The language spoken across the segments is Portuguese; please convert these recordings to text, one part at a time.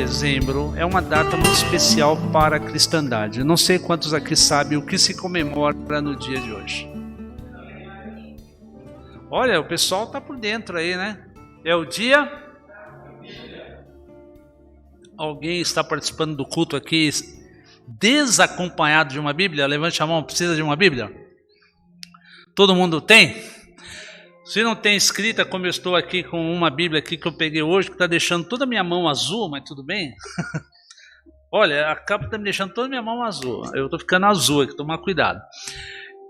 dezembro é uma data muito especial para a cristandade. Eu não sei quantos aqui sabem o que se comemora no dia de hoje. Olha, o pessoal está por dentro aí, né? É o dia... Alguém está participando do culto aqui desacompanhado de uma Bíblia? Levante a mão, precisa de uma Bíblia? Todo mundo tem? Se não tem escrita, como eu estou aqui com uma Bíblia aqui que eu peguei hoje, que está deixando toda a minha mão azul, mas tudo bem? Olha, a capa está me deixando toda a minha mão azul. Eu estou ficando azul aqui, tomar cuidado.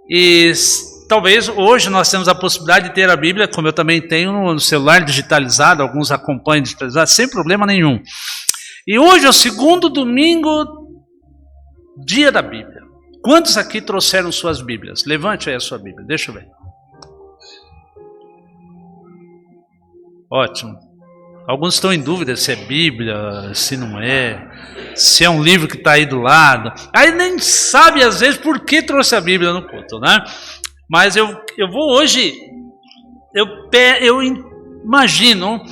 E talvez hoje nós temos a possibilidade de ter a Bíblia, como eu também tenho no celular digitalizado, alguns acompanham digitalizado, sem problema nenhum. E hoje é o segundo domingo, dia da Bíblia. Quantos aqui trouxeram suas Bíblias? Levante aí a sua Bíblia, deixa eu ver. Ótimo. Alguns estão em dúvida se é Bíblia, se não é, se é um livro que está aí do lado. Aí nem sabe às vezes por que trouxe a Bíblia no culto, né? Mas eu vou hoje, eu imagino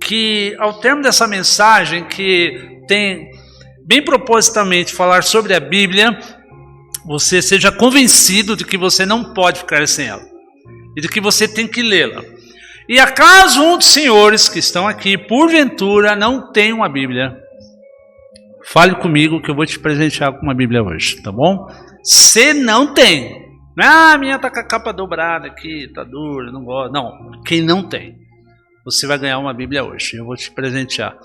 que ao termo dessa mensagem que tem bem propositalmente falar sobre a Bíblia, você seja convencido de que você não pode ficar sem ela e de que você tem que lê-la. E acaso um dos senhores que estão aqui, porventura, não tem uma Bíblia, fale comigo que eu vou te presentear com uma Bíblia hoje, tá bom? Se não tem, a minha tá com a capa dobrada aqui, tá dura, não gosto. Não, quem não tem, você vai ganhar uma Bíblia hoje. Eu vou te presentear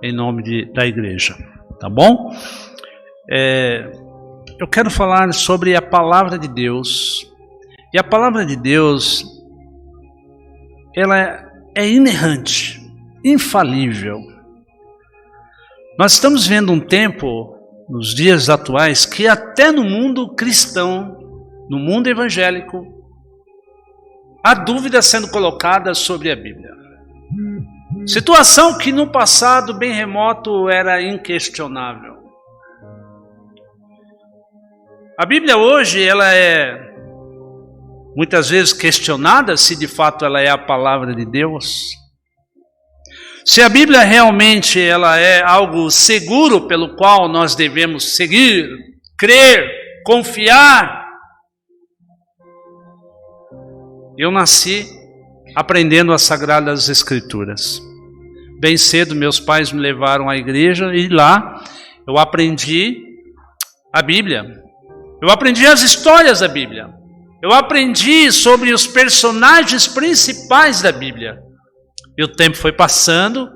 em nome da igreja, tá bom? Eu quero falar sobre a palavra de Deus. E a palavra de Deus, ela é inerrante, infalível. Nós estamos vendo um tempo, nos dias atuais, que até no mundo cristão, no mundo evangélico, há dúvidas sendo colocadas sobre a Bíblia. Situação que no passado bem remoto era inquestionável. A Bíblia hoje, ela é muitas vezes questionada se de fato ela é a palavra de Deus. Se a Bíblia realmente ela é algo seguro pelo qual nós devemos seguir, crer, confiar. Eu nasci aprendendo as Sagradas Escrituras. Bem cedo meus pais me levaram à igreja e lá eu aprendi a Bíblia. Eu aprendi as histórias da Bíblia. Eu aprendi sobre os personagens principais da Bíblia. E o tempo foi passando,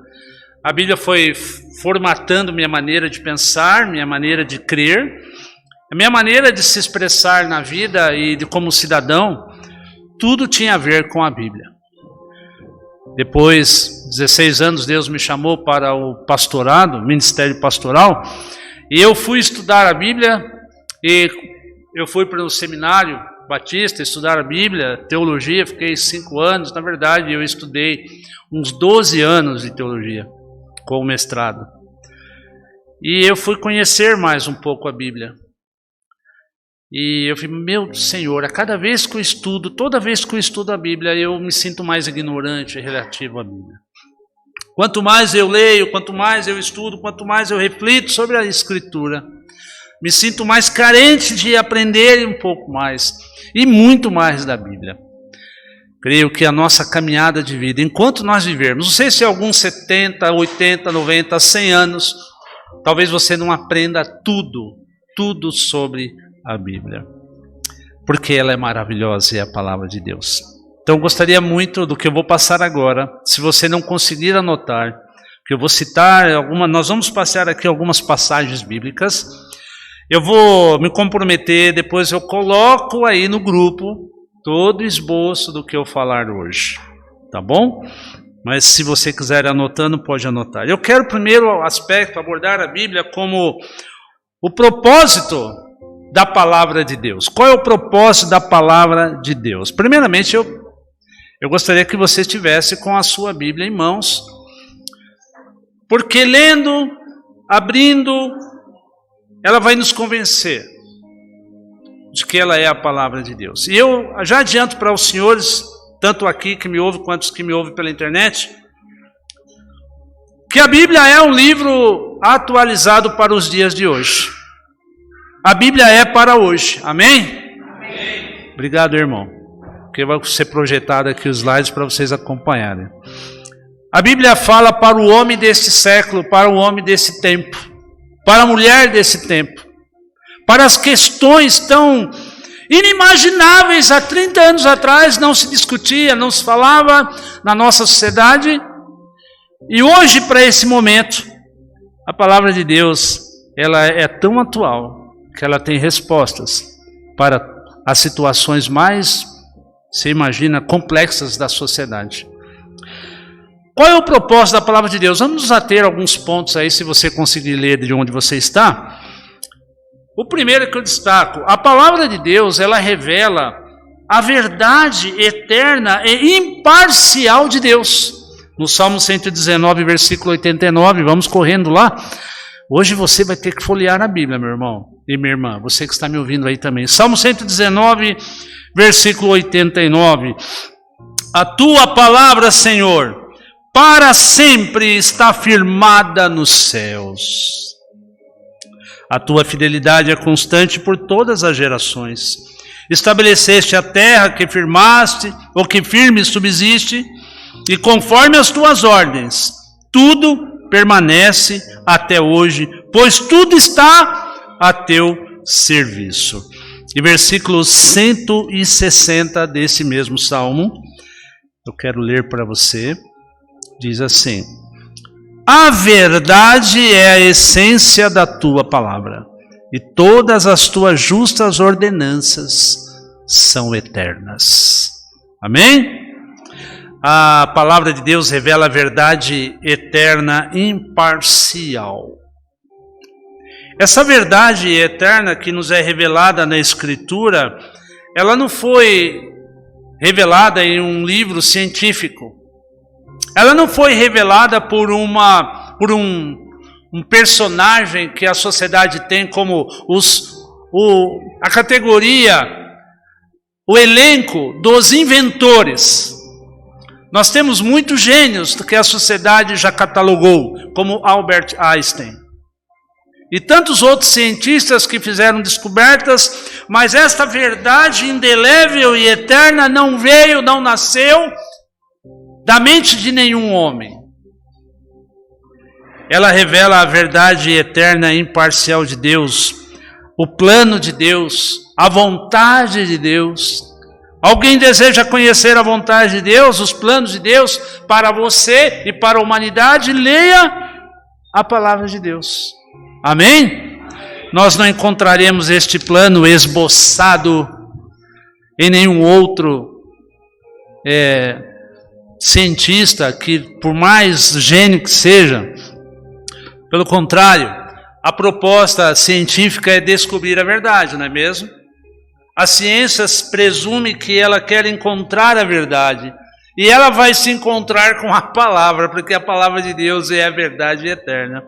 a Bíblia foi formatando minha maneira de pensar, minha maneira de crer, a minha maneira de se expressar na vida e de como cidadão, tudo tinha a ver com a Bíblia. Depois, 16 anos, Deus me chamou para o pastorado, ministério pastoral, e eu fui estudar a Bíblia, e eu fui para o seminário batista, estudar a Bíblia, teologia, fiquei 5 anos, na verdade eu estudei uns 12 anos de teologia, com o mestrado. E eu fui conhecer mais um pouco a Bíblia. E eu falei, meu Senhor, a cada vez que eu estudo, toda vez que eu estudo a Bíblia, eu me sinto mais ignorante relativo à Bíblia. Quanto mais eu leio, quanto mais eu estudo, quanto mais eu reflito sobre a Escritura, me sinto mais carente de aprender um pouco mais e muito mais da Bíblia. Creio que a nossa caminhada de vida, enquanto nós vivermos, não sei se alguns 70, 80, 90, 100 anos, talvez você não aprenda tudo sobre a Bíblia, porque ela é maravilhosa e é a palavra de Deus. Então eu gostaria muito do que eu vou passar agora, se você não conseguir anotar, que eu vou citar nós vamos passear aqui algumas passagens bíblicas. Eu vou me comprometer, depois eu coloco aí no grupo todo o esboço do que eu falar hoje, tá bom? Mas se você quiser ir anotando, pode anotar. Eu quero primeiro aspecto abordar a Bíblia como o propósito da palavra de Deus. Qual é o propósito da palavra de Deus? Primeiramente, eu gostaria que você estivesse com a sua Bíblia em mãos, porque lendo, abrindo, ela vai nos convencer de que ela é a palavra de Deus. E eu já adianto para os senhores, tanto aqui que me ouvem, quanto os que me ouvem pela internet, que a Bíblia é um livro atualizado para os dias de hoje. A Bíblia é para hoje. Amém? Amém. Obrigado, irmão. Porque vai ser projetado aqui os slides para vocês acompanharem. A Bíblia fala para o homem deste século, para o homem desse tempo, para a mulher desse tempo, para as questões tão inimagináveis. Há 30 anos atrás não se discutia, não se falava na nossa sociedade. E hoje, para esse momento, a palavra de Deus, ela é tão atual que ela tem respostas para as situações mais, você imagina, complexas da sociedade. Qual é o propósito da palavra de Deus? Vamos nos ater a alguns pontos aí, se você conseguir ler de onde você está. O primeiro que eu destaco, a palavra de Deus, ela revela a verdade eterna e imparcial de Deus. No Salmo 119, versículo 89, vamos correndo lá. Hoje você vai ter que folhear a Bíblia, meu irmão e minha irmã, você que está me ouvindo aí também. Salmo 119, versículo 89. A tua palavra, Senhor, para sempre está firmada nos céus. A tua fidelidade é constante por todas as gerações. Estabeleceste a terra que firmaste, ou que firme subsiste, e conforme as tuas ordens, tudo permanece até hoje, pois tudo está a teu serviço. E versículo 160 desse mesmo salmo, eu quero ler para você, diz assim: a verdade é a essência da tua palavra, e todas as tuas justas ordenanças são eternas. Amém? A palavra de Deus revela a verdade eterna imparcial. Essa verdade eterna que nos é revelada na Escritura, ela não foi revelada em um livro científico. Ela não foi revelada por um personagem que a sociedade tem como a categoria, o elenco dos inventores. Nós temos muitos gênios que a sociedade já catalogou, como Albert Einstein. E tantos outros cientistas que fizeram descobertas, mas esta verdade indelével e eterna não veio, não nasceu da mente de nenhum homem. Ela revela a verdade eterna e imparcial de Deus, o plano de Deus, a vontade de Deus. Alguém deseja conhecer a vontade de Deus, os planos de Deus para você e para a humanidade? Leia a palavra de Deus. Amém? Nós não encontraremos este plano esboçado em nenhum outro cientista, que por mais gênio que seja. Pelo contrário, a proposta científica é descobrir a verdade, não é mesmo? A ciência presume que ela quer encontrar a verdade, e ela vai se encontrar com a palavra, porque a palavra de Deus é a verdade eterna.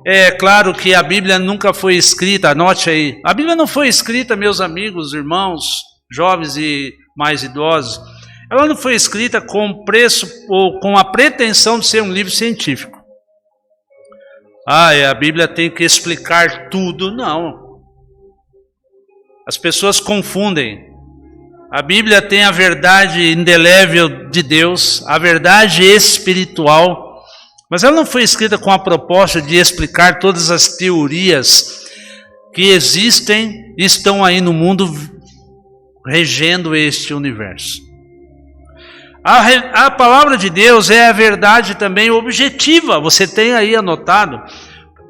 É claro que a Bíblia nunca foi escrita, anote aí, a Bíblia não foi escrita, meus amigos, irmãos, jovens e mais idosos, ela não foi escrita com preço ou com a pretensão de ser um livro científico. A Bíblia tem que explicar tudo, não. As pessoas confundem. A Bíblia tem a verdade indelével de Deus, a verdade espiritual, mas ela não foi escrita com a proposta de explicar todas as teorias que existem e estão aí no mundo regendo este universo. A palavra de Deus é a verdade também objetiva, você tem aí anotado.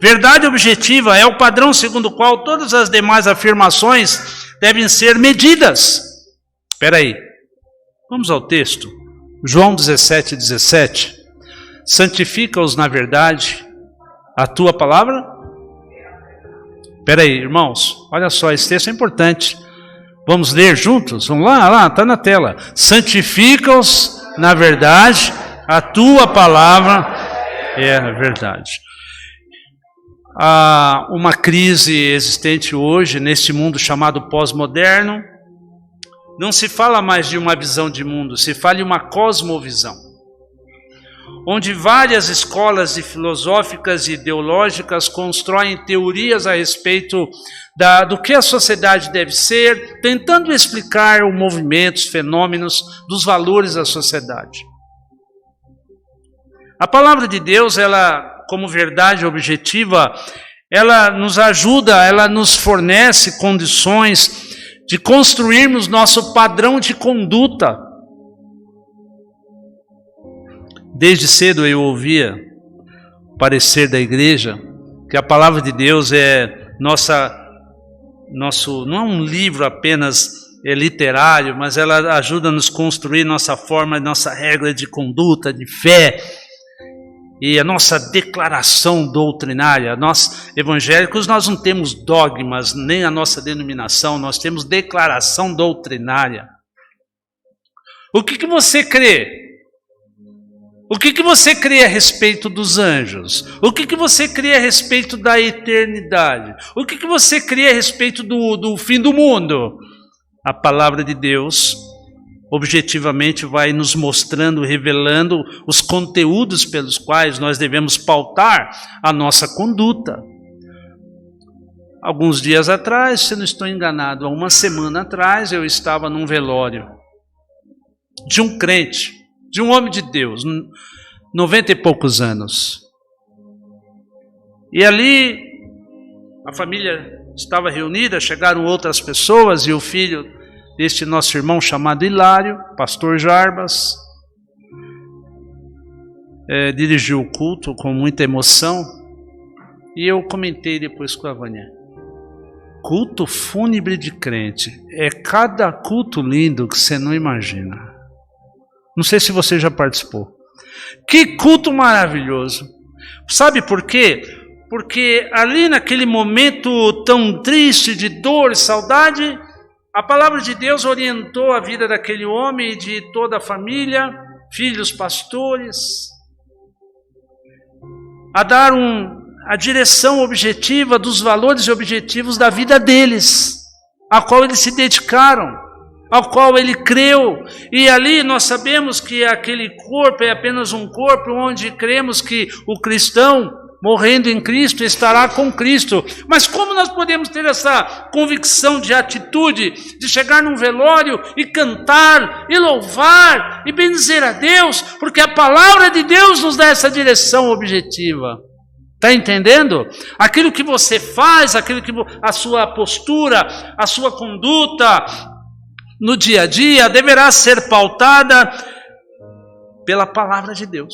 Verdade objetiva é o padrão segundo o qual todas as demais afirmações devem ser medidas. Espera aí, vamos ao texto. João 17:17. Santifica-os na verdade, a tua palavra. Espera aí, irmãos, olha só, esse texto é importante. Vamos ler juntos? Vamos lá, está na tela. Santifica-os na verdade, a tua palavra é a verdade. Há uma crise existente hoje, neste mundo chamado pós-moderno. Não se fala mais de uma visão de mundo, se fala de uma cosmovisão. onde várias escolas filosóficas e ideológicas constroem teorias a respeito do que a sociedade deve ser, tentando explicar os movimentos, fenômenos dos valores da sociedade. A palavra de Deus, ela, como verdade objetiva, ela nos ajuda, ela nos fornece condições de construirmos nosso padrão de conduta. Desde cedo eu ouvia o parecer da igreja que a palavra de Deus é não é um livro apenas literário, mas ela ajuda a nos construir nossa forma, nossa regra de conduta, de fé e a nossa declaração doutrinária. Nós evangélicos, nós não temos dogmas, nem a nossa denominação, nós temos declaração doutrinária. O que você crê? O que você crê a respeito dos anjos? O que você crê a respeito da eternidade? O que você crê a respeito do fim do mundo? A palavra de Deus objetivamente vai nos mostrando, revelando os conteúdos pelos quais nós devemos pautar a nossa conduta. Alguns dias atrás, se não estou enganado, há uma semana atrás, eu estava num velório de um crente, de um homem de Deus, 90 e poucos anos. E ali a família estava reunida, chegaram outras pessoas e o filho deste nosso irmão chamado Hilário, pastor Jarbas, dirigiu o culto com muita emoção. E eu comentei depois com a Vânia: culto fúnebre de crente, é cada culto lindo que você não imagina. Não sei se você já participou. Que culto maravilhoso. Sabe por quê? Porque ali naquele momento tão triste de dor e saudade, a palavra de Deus orientou a vida daquele homem e de toda a família, filhos pastores, a dar a direção objetiva dos valores e objetivos da vida deles, a qual eles se dedicaram, ao qual ele creu. E ali nós sabemos que aquele corpo é apenas um corpo onde cremos que o cristão, morrendo em Cristo, estará com Cristo. Mas como nós podemos ter essa convicção de atitude, de chegar num velório e cantar, e louvar, e bendizer a Deus? Porque a palavra de Deus nos dá essa direção objetiva. Está entendendo? Aquilo que você faz, a sua postura, a sua conduta no dia a dia deverá ser pautada pela palavra de Deus.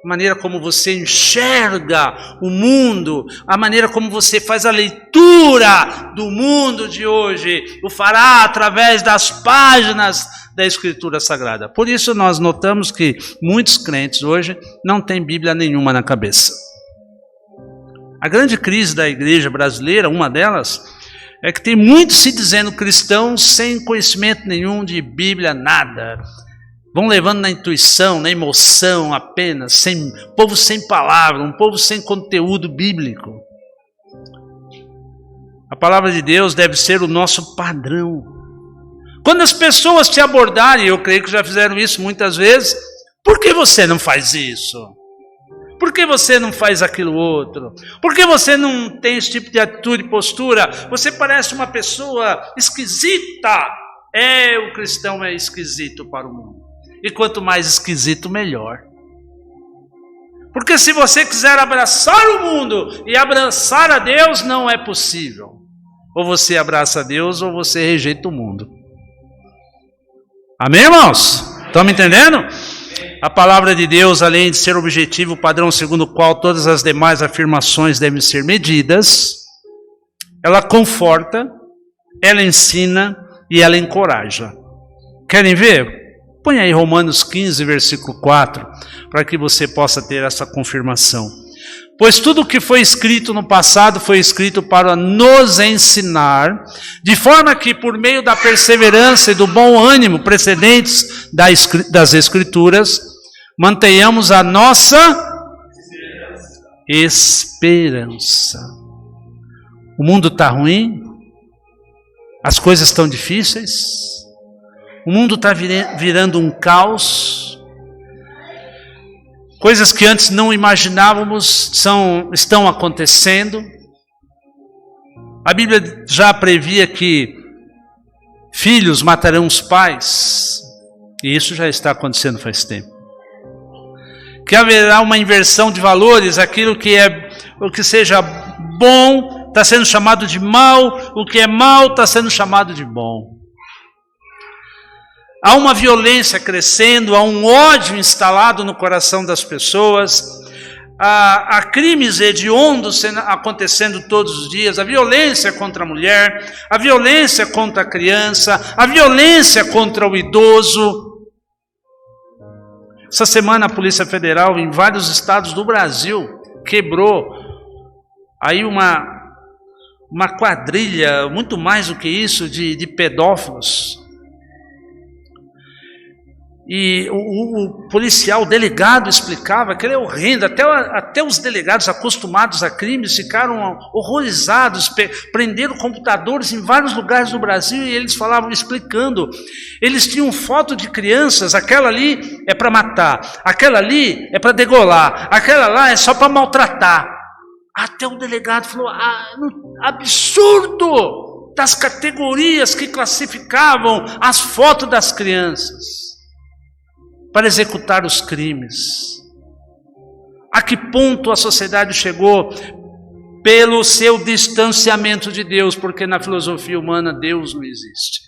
A maneira como você enxerga o mundo, a maneira como você faz a leitura do mundo de hoje, o fará através das páginas da Escritura Sagrada. Por isso nós notamos que muitos crentes hoje não têm Bíblia nenhuma na cabeça. A grande crise da igreja brasileira, uma delas, é que tem muitos se dizendo cristãos sem conhecimento nenhum de Bíblia, nada. Vão levando na intuição, na emoção apenas, povo sem palavra, um povo sem conteúdo bíblico. A palavra de Deus deve ser o nosso padrão. Quando as pessoas te abordarem, eu creio que já fizeram isso muitas vezes, por que você não faz isso? Por que você não faz aquilo outro? Por que você não tem esse tipo de atitude e postura? Você parece uma pessoa esquisita. O cristão é esquisito para o mundo. E quanto mais esquisito, melhor. Porque se você quiser abraçar o mundo e abraçar a Deus, não é possível. Ou você abraça a Deus ou você rejeita o mundo. Amém, irmãos? Estão me entendendo? A palavra de Deus, além de ser objetivo, o padrão segundo o qual todas as demais afirmações devem ser medidas, ela conforta, ela ensina e ela encoraja. Querem ver? Põe aí Romanos 15, versículo 4, para que você possa ter essa confirmação. Pois tudo o que foi escrito no passado foi escrito para nos ensinar, de forma que por meio da perseverança e do bom ânimo precedentes das Escrituras, mantenhamos a nossa esperança. O mundo está ruim, as coisas estão difíceis, o mundo está virando um caos. Coisas que antes não imaginávamos estão acontecendo. A Bíblia já previa que filhos matarão os pais, e isso já está acontecendo faz tempo. Que haverá uma inversão de valores, aquilo que o que seja bom está sendo chamado de mal, o que é mal está sendo chamado de bom. Há uma violência crescendo, há um ódio instalado no coração das pessoas, há crimes hediondos acontecendo todos os dias, a violência contra a mulher, a violência contra a criança, a violência contra o idoso. Essa semana a Polícia Federal, em vários estados do Brasil, quebrou aí uma quadrilha, muito mais do que isso, de pedófilos. E o policial, o delegado explicava que ele é horrendo, até os delegados acostumados a crimes ficaram horrorizados, prenderam computadores em vários lugares do Brasil e eles falavam, explicando, eles tinham foto de crianças, aquela ali é para matar, aquela ali é para degolar, aquela lá é só para maltratar. Até o delegado falou, absurdo das categorias que classificavam as fotos das crianças para executar os crimes. A que ponto a sociedade chegou pelo seu distanciamento de Deus, porque na filosofia humana Deus não existe.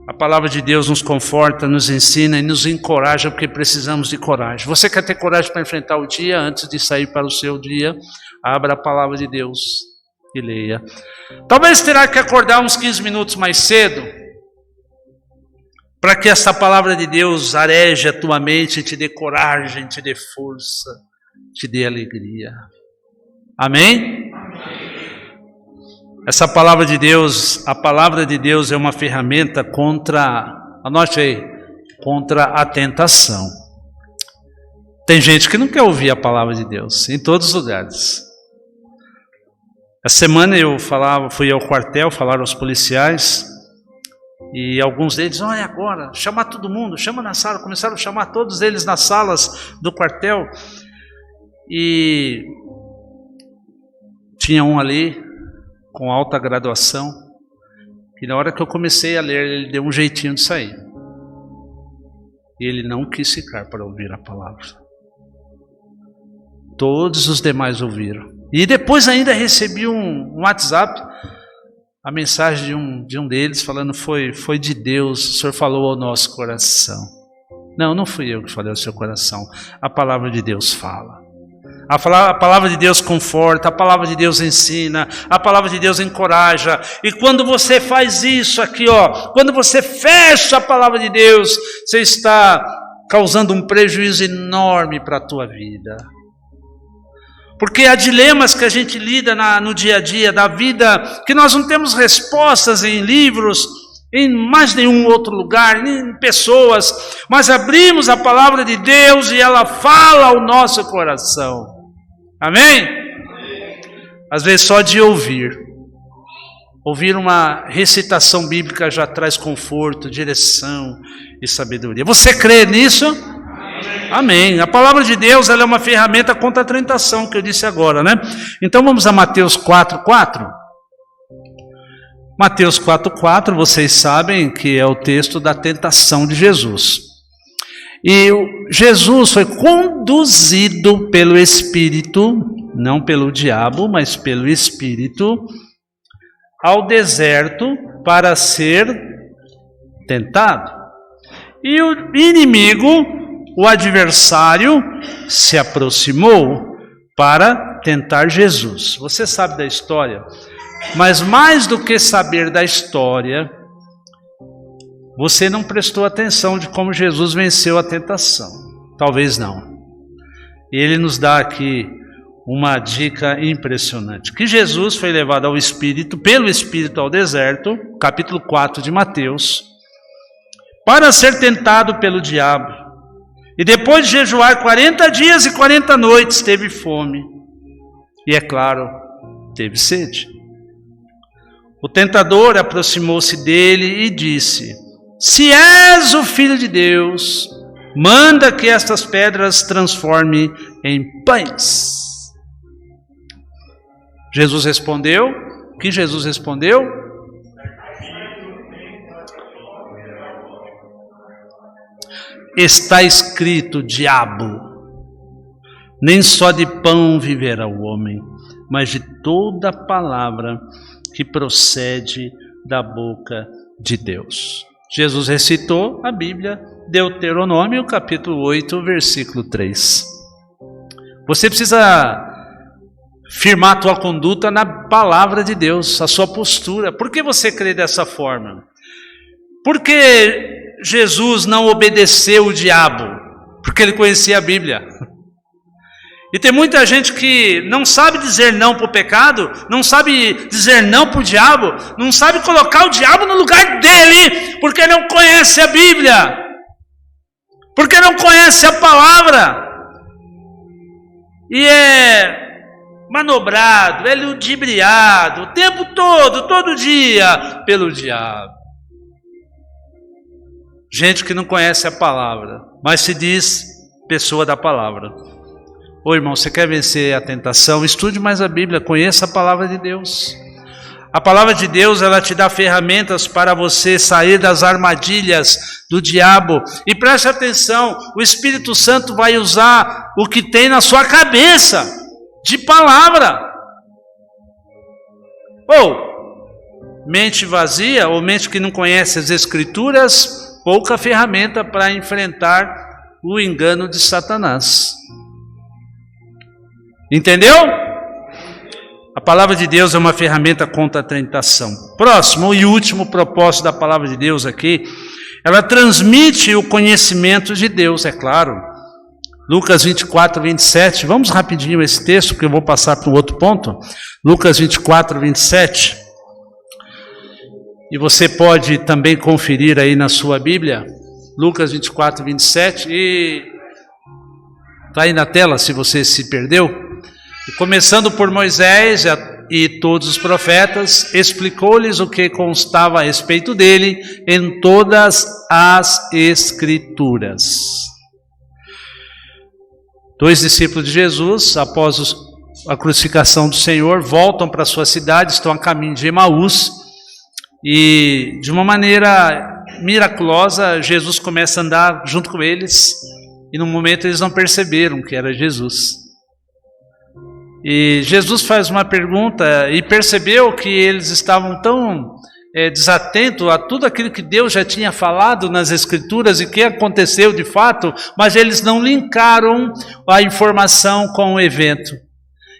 A palavra de Deus nos conforta, nos ensina e nos encoraja, porque precisamos de coragem. Você quer ter coragem para enfrentar o dia antes de sair para o seu dia? Abra a palavra de Deus e leia. Talvez terá que acordar uns 15 minutos mais cedo, para que essa palavra de Deus areje a tua mente, te dê coragem, te dê força, te dê alegria. Amém? Essa palavra de Deus, a palavra de Deus é uma ferramenta anote aí, contra a tentação. Tem gente que não quer ouvir a palavra de Deus, em todos os lugares. Essa semana fui ao quartel, falaram aos policiais, e alguns deles, olha agora, chamar todo mundo, chama na sala, começaram a chamar todos eles nas salas do quartel, e tinha um ali, com alta graduação, e na hora que eu comecei a ler, ele deu um jeitinho de sair, e ele não quis ficar para ouvir a palavra. Todos os demais ouviram, e depois ainda recebi um WhatsApp, a mensagem de um deles falando, foi de Deus, o Senhor falou ao nosso coração. Não fui eu que falei ao seu coração, a palavra de Deus fala. A palavra de Deus conforta, a palavra de Deus ensina, a palavra de Deus encoraja. E quando você faz isso aqui, quando você fecha a palavra de Deus, você está causando um prejuízo enorme para a tua vida. Porque há dilemas que a gente lida no dia a dia da vida, que nós não temos respostas em livros, em mais nenhum outro lugar, nem em pessoas, mas abrimos a palavra de Deus e ela fala ao nosso coração. Amém? Às vezes só de ouvir uma recitação bíblica já traz conforto, direção e sabedoria. Você crê nisso? Amém. A palavra de Deus, ela é uma ferramenta contra a tentação, que eu disse agora, né? Então vamos a Mateus 4:4. Mateus 4:4, vocês sabem que é o texto da tentação de Jesus. E Jesus foi conduzido pelo Espírito, não pelo diabo, mas pelo Espírito, ao deserto para ser tentado. E o inimigo, o adversário, se aproximou para tentar Jesus. Você sabe da história, mas mais do que saber da história, você não prestou atenção de como Jesus venceu a tentação. Talvez não. E ele nos dá aqui uma dica impressionante. Que Jesus foi levado ao Espírito, pelo Espírito ao deserto, capítulo 4 de Mateus, para ser tentado pelo diabo. E depois de jejuar 40 dias e 40 noites, teve fome. E é claro, teve sede. O tentador aproximou-se dele e disse: se és o Filho de Deus, Manda que estas pedras transforme em pães. Jesus respondeu. O que Jesus respondeu? Está escrito, diabo, nem só de pão viverá o homem, mas de toda palavra que procede da boca de Deus. Jesus recitou a Bíblia, Deuteronômio, capítulo 8, versículo 3. Você precisa firmar a tua conduta na palavra de Deus, a sua postura. Por que você crê dessa forma? Porque Jesus não obedeceu o diabo, porque ele conhecia a Bíblia. E tem muita gente que não sabe dizer não para o pecado, não sabe dizer não para o diabo, não sabe colocar o diabo no lugar dele, porque não conhece a Bíblia, porque não conhece a palavra. E é manobrado, é ludibriado o tempo todo, todo dia, pelo diabo. Gente que não conhece a palavra, mas se diz pessoa da palavra. Ô irmão, você quer vencer a tentação? Estude mais a Bíblia, conheça a palavra de Deus. A palavra de Deus, ela te dá ferramentas para você sair das armadilhas do diabo. E preste atenção, o Espírito Santo vai usar o que tem na sua cabeça de palavra. Ou mente vazia, ou mente que não conhece as Escrituras, pouca ferramenta para enfrentar o engano de Satanás. Entendeu? A palavra de Deus é uma ferramenta contra a tentação. Próximo e último propósito da palavra de Deus aqui, ela transmite o conhecimento de Deus, é claro. Lucas 24, 27, vamos rapidinho esse texto, porque eu vou passar para o outro ponto. Lucas 24, 27. E você pode também conferir aí na sua Bíblia, Lucas 24, 27, e está aí na tela se você se perdeu. E começando por Moisés e todos os profetas, explicou-lhes o que constava a respeito dele em todas as Escrituras. 2 discípulos de Jesus, após a crucificação do Senhor, voltam para sua cidade, estão a caminho de Emaús, e de uma maneira miraculosa, Jesus começa a andar junto com eles, e no momento eles não perceberam que era Jesus. E Jesus faz uma pergunta e percebeu que eles estavam tão desatentos a tudo aquilo que Deus já tinha falado nas Escrituras e que aconteceu de fato, mas eles não linkaram a informação com o evento.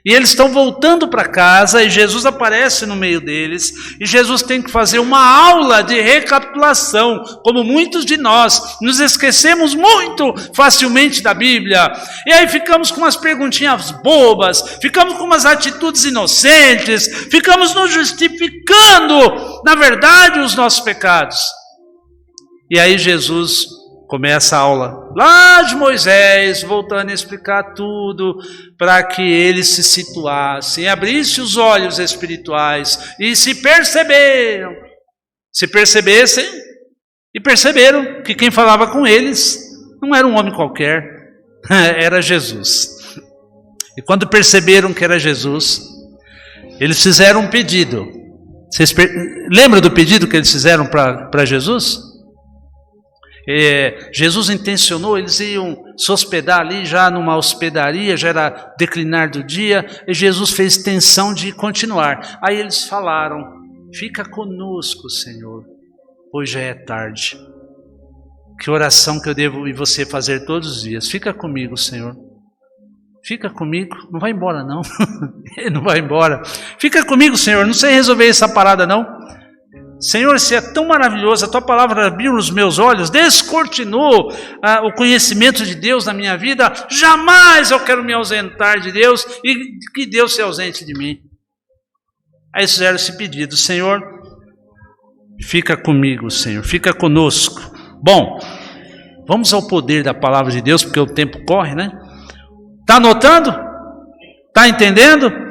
E eles estão voltando para casa e Jesus aparece no meio deles e Jesus tem que fazer uma aula de recapitulação, como muitos de nós nos esquecemos muito facilmente da Bíblia, e aí ficamos com umas perguntinhas bobas, ficamos com umas atitudes inocentes, ficamos nos justificando, na verdade, os nossos pecados. E aí Jesus começa a aula lá de Moisés, voltando a explicar tudo, para que eles se situassem, abrissem os olhos espirituais e se percebessem e perceberam que quem falava com eles não era um homem qualquer, era Jesus. E quando perceberam que era Jesus, eles fizeram um pedido. Vocês lembram do pedido que eles fizeram para Jesus? Jesus intencionou, eles iam se hospedar ali já numa hospedaria, já era declinar do dia, e Jesus fez intenção de continuar. Aí eles falaram: fica conosco, Senhor, hoje já é tarde. Que oração que eu devo e você fazer todos os dias? Fica comigo, Senhor. Fica comigo, não vai embora não. Ele não vai embora. Fica comigo, Senhor, não sei resolver essa parada não. Senhor, se é tão maravilhoso, a Tua palavra abriu os meus olhos, descortinou o conhecimento de Deus na minha vida, jamais eu quero me ausentar de Deus e que Deus se ausente de mim. Aí fizeram esse pedido: Senhor, fica comigo, Senhor, fica conosco. Bom, vamos ao poder da palavra de Deus, porque o tempo corre, né? Está anotando? Está entendendo?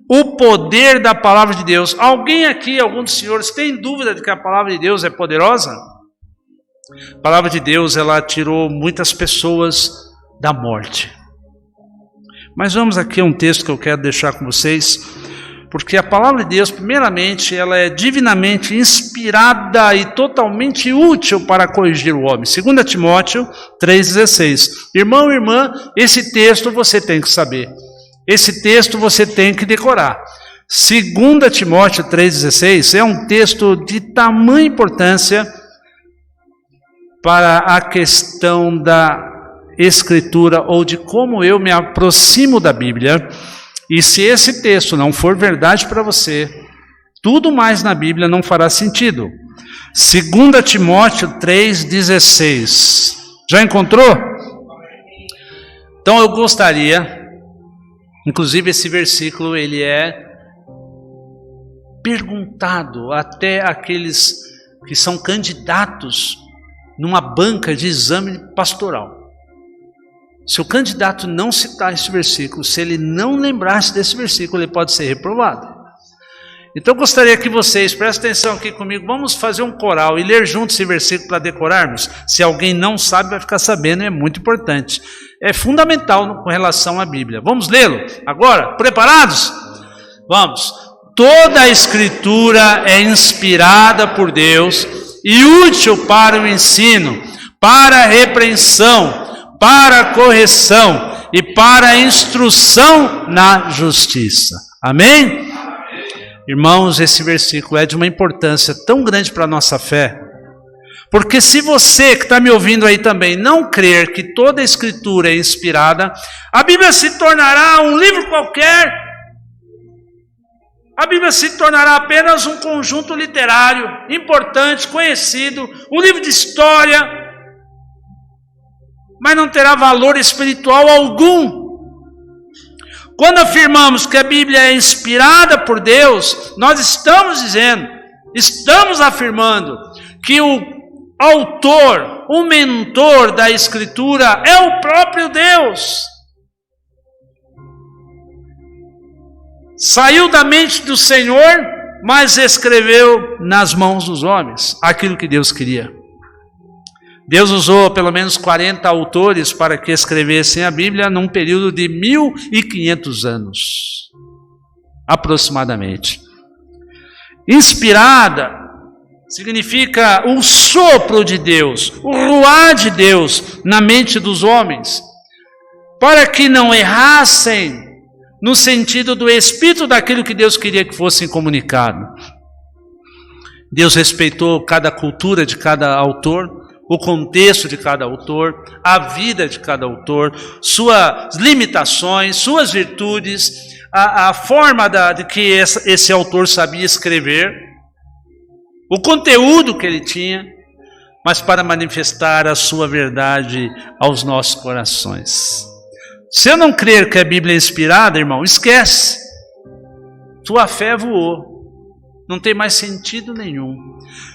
O poder da palavra de Deus. Alguém aqui, algum dos senhores, tem dúvida de que a palavra de Deus é poderosa? A palavra de Deus, ela tirou muitas pessoas da morte. Mas vamos aqui a um texto que eu quero deixar com vocês, porque a palavra de Deus, primeiramente, ela é divinamente inspirada e totalmente útil para corrigir o homem. 2 Timóteo 3,16. Irmão e irmã, esse texto você tem que saber. Esse texto você tem que decorar. 2 Timóteo 3,16 é um texto de tamanha importância para a questão da Escritura ou de como eu me aproximo da Bíblia. E se esse texto não for verdade para você, tudo mais na Bíblia não fará sentido. 2 Timóteo 3,16. Já encontrou? Então eu gostaria, inclusive esse versículo ele é perguntado até aqueles que são candidatos numa banca de exame pastoral. Se o candidato não citar esse versículo, se ele não lembrasse desse versículo, ele pode ser reprovado. Então eu gostaria que vocês, prestem atenção aqui comigo, vamos fazer um coral e ler juntos esse versículo para decorarmos. Se alguém não sabe, vai ficar sabendo, é muito importante. É fundamental com relação à Bíblia. Vamos lê-lo agora? Preparados? Vamos. Toda a Escritura é inspirada por Deus e útil para o ensino, para a repreensão, para a correção e para a instrução na justiça. Amém? Irmãos, esse versículo é de uma importância tão grande para a nossa fé, porque se você que está me ouvindo aí também não crer que toda a Escritura é inspirada, a Bíblia se tornará um livro qualquer, a Bíblia se tornará apenas um conjunto literário, importante, conhecido, um livro de história, mas não terá valor espiritual algum. Quando afirmamos que a Bíblia é inspirada por Deus, nós estamos dizendo, estamos afirmando que o autor, o mentor da Escritura é o próprio Deus. Saiu da mente do Senhor, mas escreveu nas mãos dos homens aquilo que Deus queria. Deus usou pelo menos 40 autores para que escrevessem a Bíblia num período de 1500 anos, aproximadamente. Inspirada significa o sopro de Deus, o ruar de Deus na mente dos homens, para que não errassem no sentido do espírito daquilo que Deus queria que fosse comunicado. Deus respeitou cada cultura de cada autor, o contexto de cada autor, a vida de cada autor, suas limitações, suas virtudes, a forma de que esse autor sabia escrever, o conteúdo que ele tinha, mas para manifestar a sua verdade aos nossos corações. Se eu não crer que a Bíblia é inspirada, irmão, esquece. Tua fé voou. Não tem mais sentido nenhum.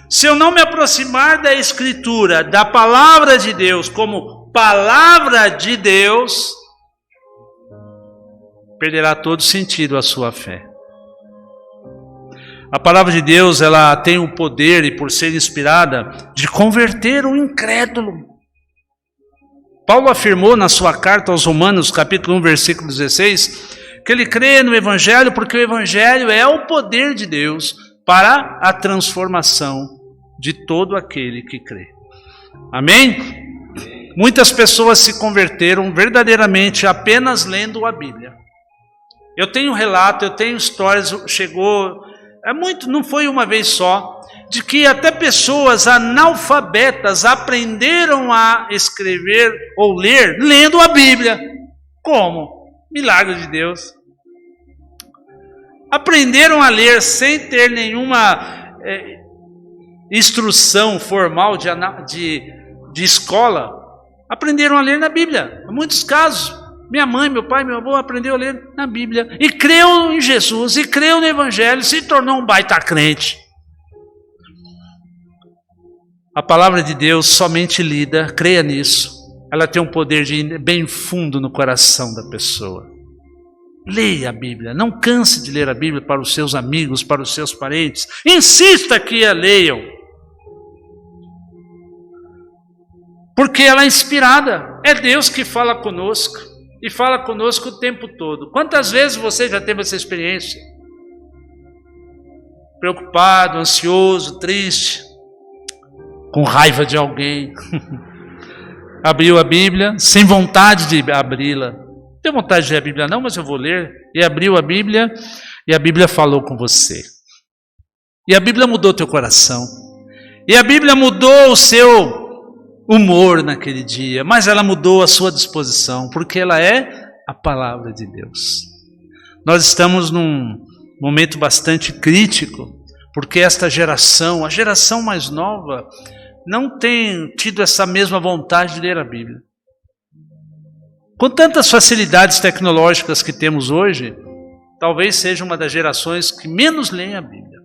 Se eu não me aproximar da Escritura, da palavra de Deus, como palavra de Deus, perderá todo sentido a sua fé. A palavra de Deus, ela tem o poder, e por ser inspirada, de converter o incrédulo. Paulo afirmou na sua carta aos Romanos, capítulo 1, versículo 16, que ele crê no Evangelho porque o Evangelho é o poder de Deus para a transformação de todo aquele que crê. Amém? Muitas pessoas se converteram verdadeiramente apenas lendo a Bíblia. Eu tenho relato, eu tenho histórias, chegou, não foi uma vez só, de que até pessoas analfabetas aprenderam a escrever ou ler lendo a Bíblia. Como? Milagre de Deus. Aprenderam a ler sem ter nenhuma instrução formal de escola. Aprenderam a ler na Bíblia. Em muitos casos, minha mãe, meu pai, meu avô aprendeu a ler na Bíblia. E creu em Jesus, e creu no Evangelho, se tornou um baita crente. A palavra de Deus, somente lida, creia nisso, ela tem um poder de ir bem fundo no coração da pessoa. Leia a Bíblia, não canse de ler a Bíblia para os seus amigos, para os seus parentes. Insista que a leiam. Porque ela é inspirada. É Deus que fala conosco. E fala conosco o tempo todo. Quantas vezes você já teve essa experiência? Preocupado, ansioso, triste, com raiva de alguém. Abriu a Bíblia, sem vontade de abri-la. Não tenho vontade de ler a Bíblia não, mas eu vou ler. E abriu a Bíblia, e a Bíblia falou com você. E a Bíblia mudou teu coração. E a Bíblia mudou o seu humor naquele dia, mas ela mudou a sua disposição, porque ela é a palavra de Deus. Nós estamos num momento bastante crítico, porque esta geração, a geração mais nova, não tem tido essa mesma vontade de ler a Bíblia. Com tantas facilidades tecnológicas que temos hoje, talvez seja uma das gerações que menos leem a Bíblia.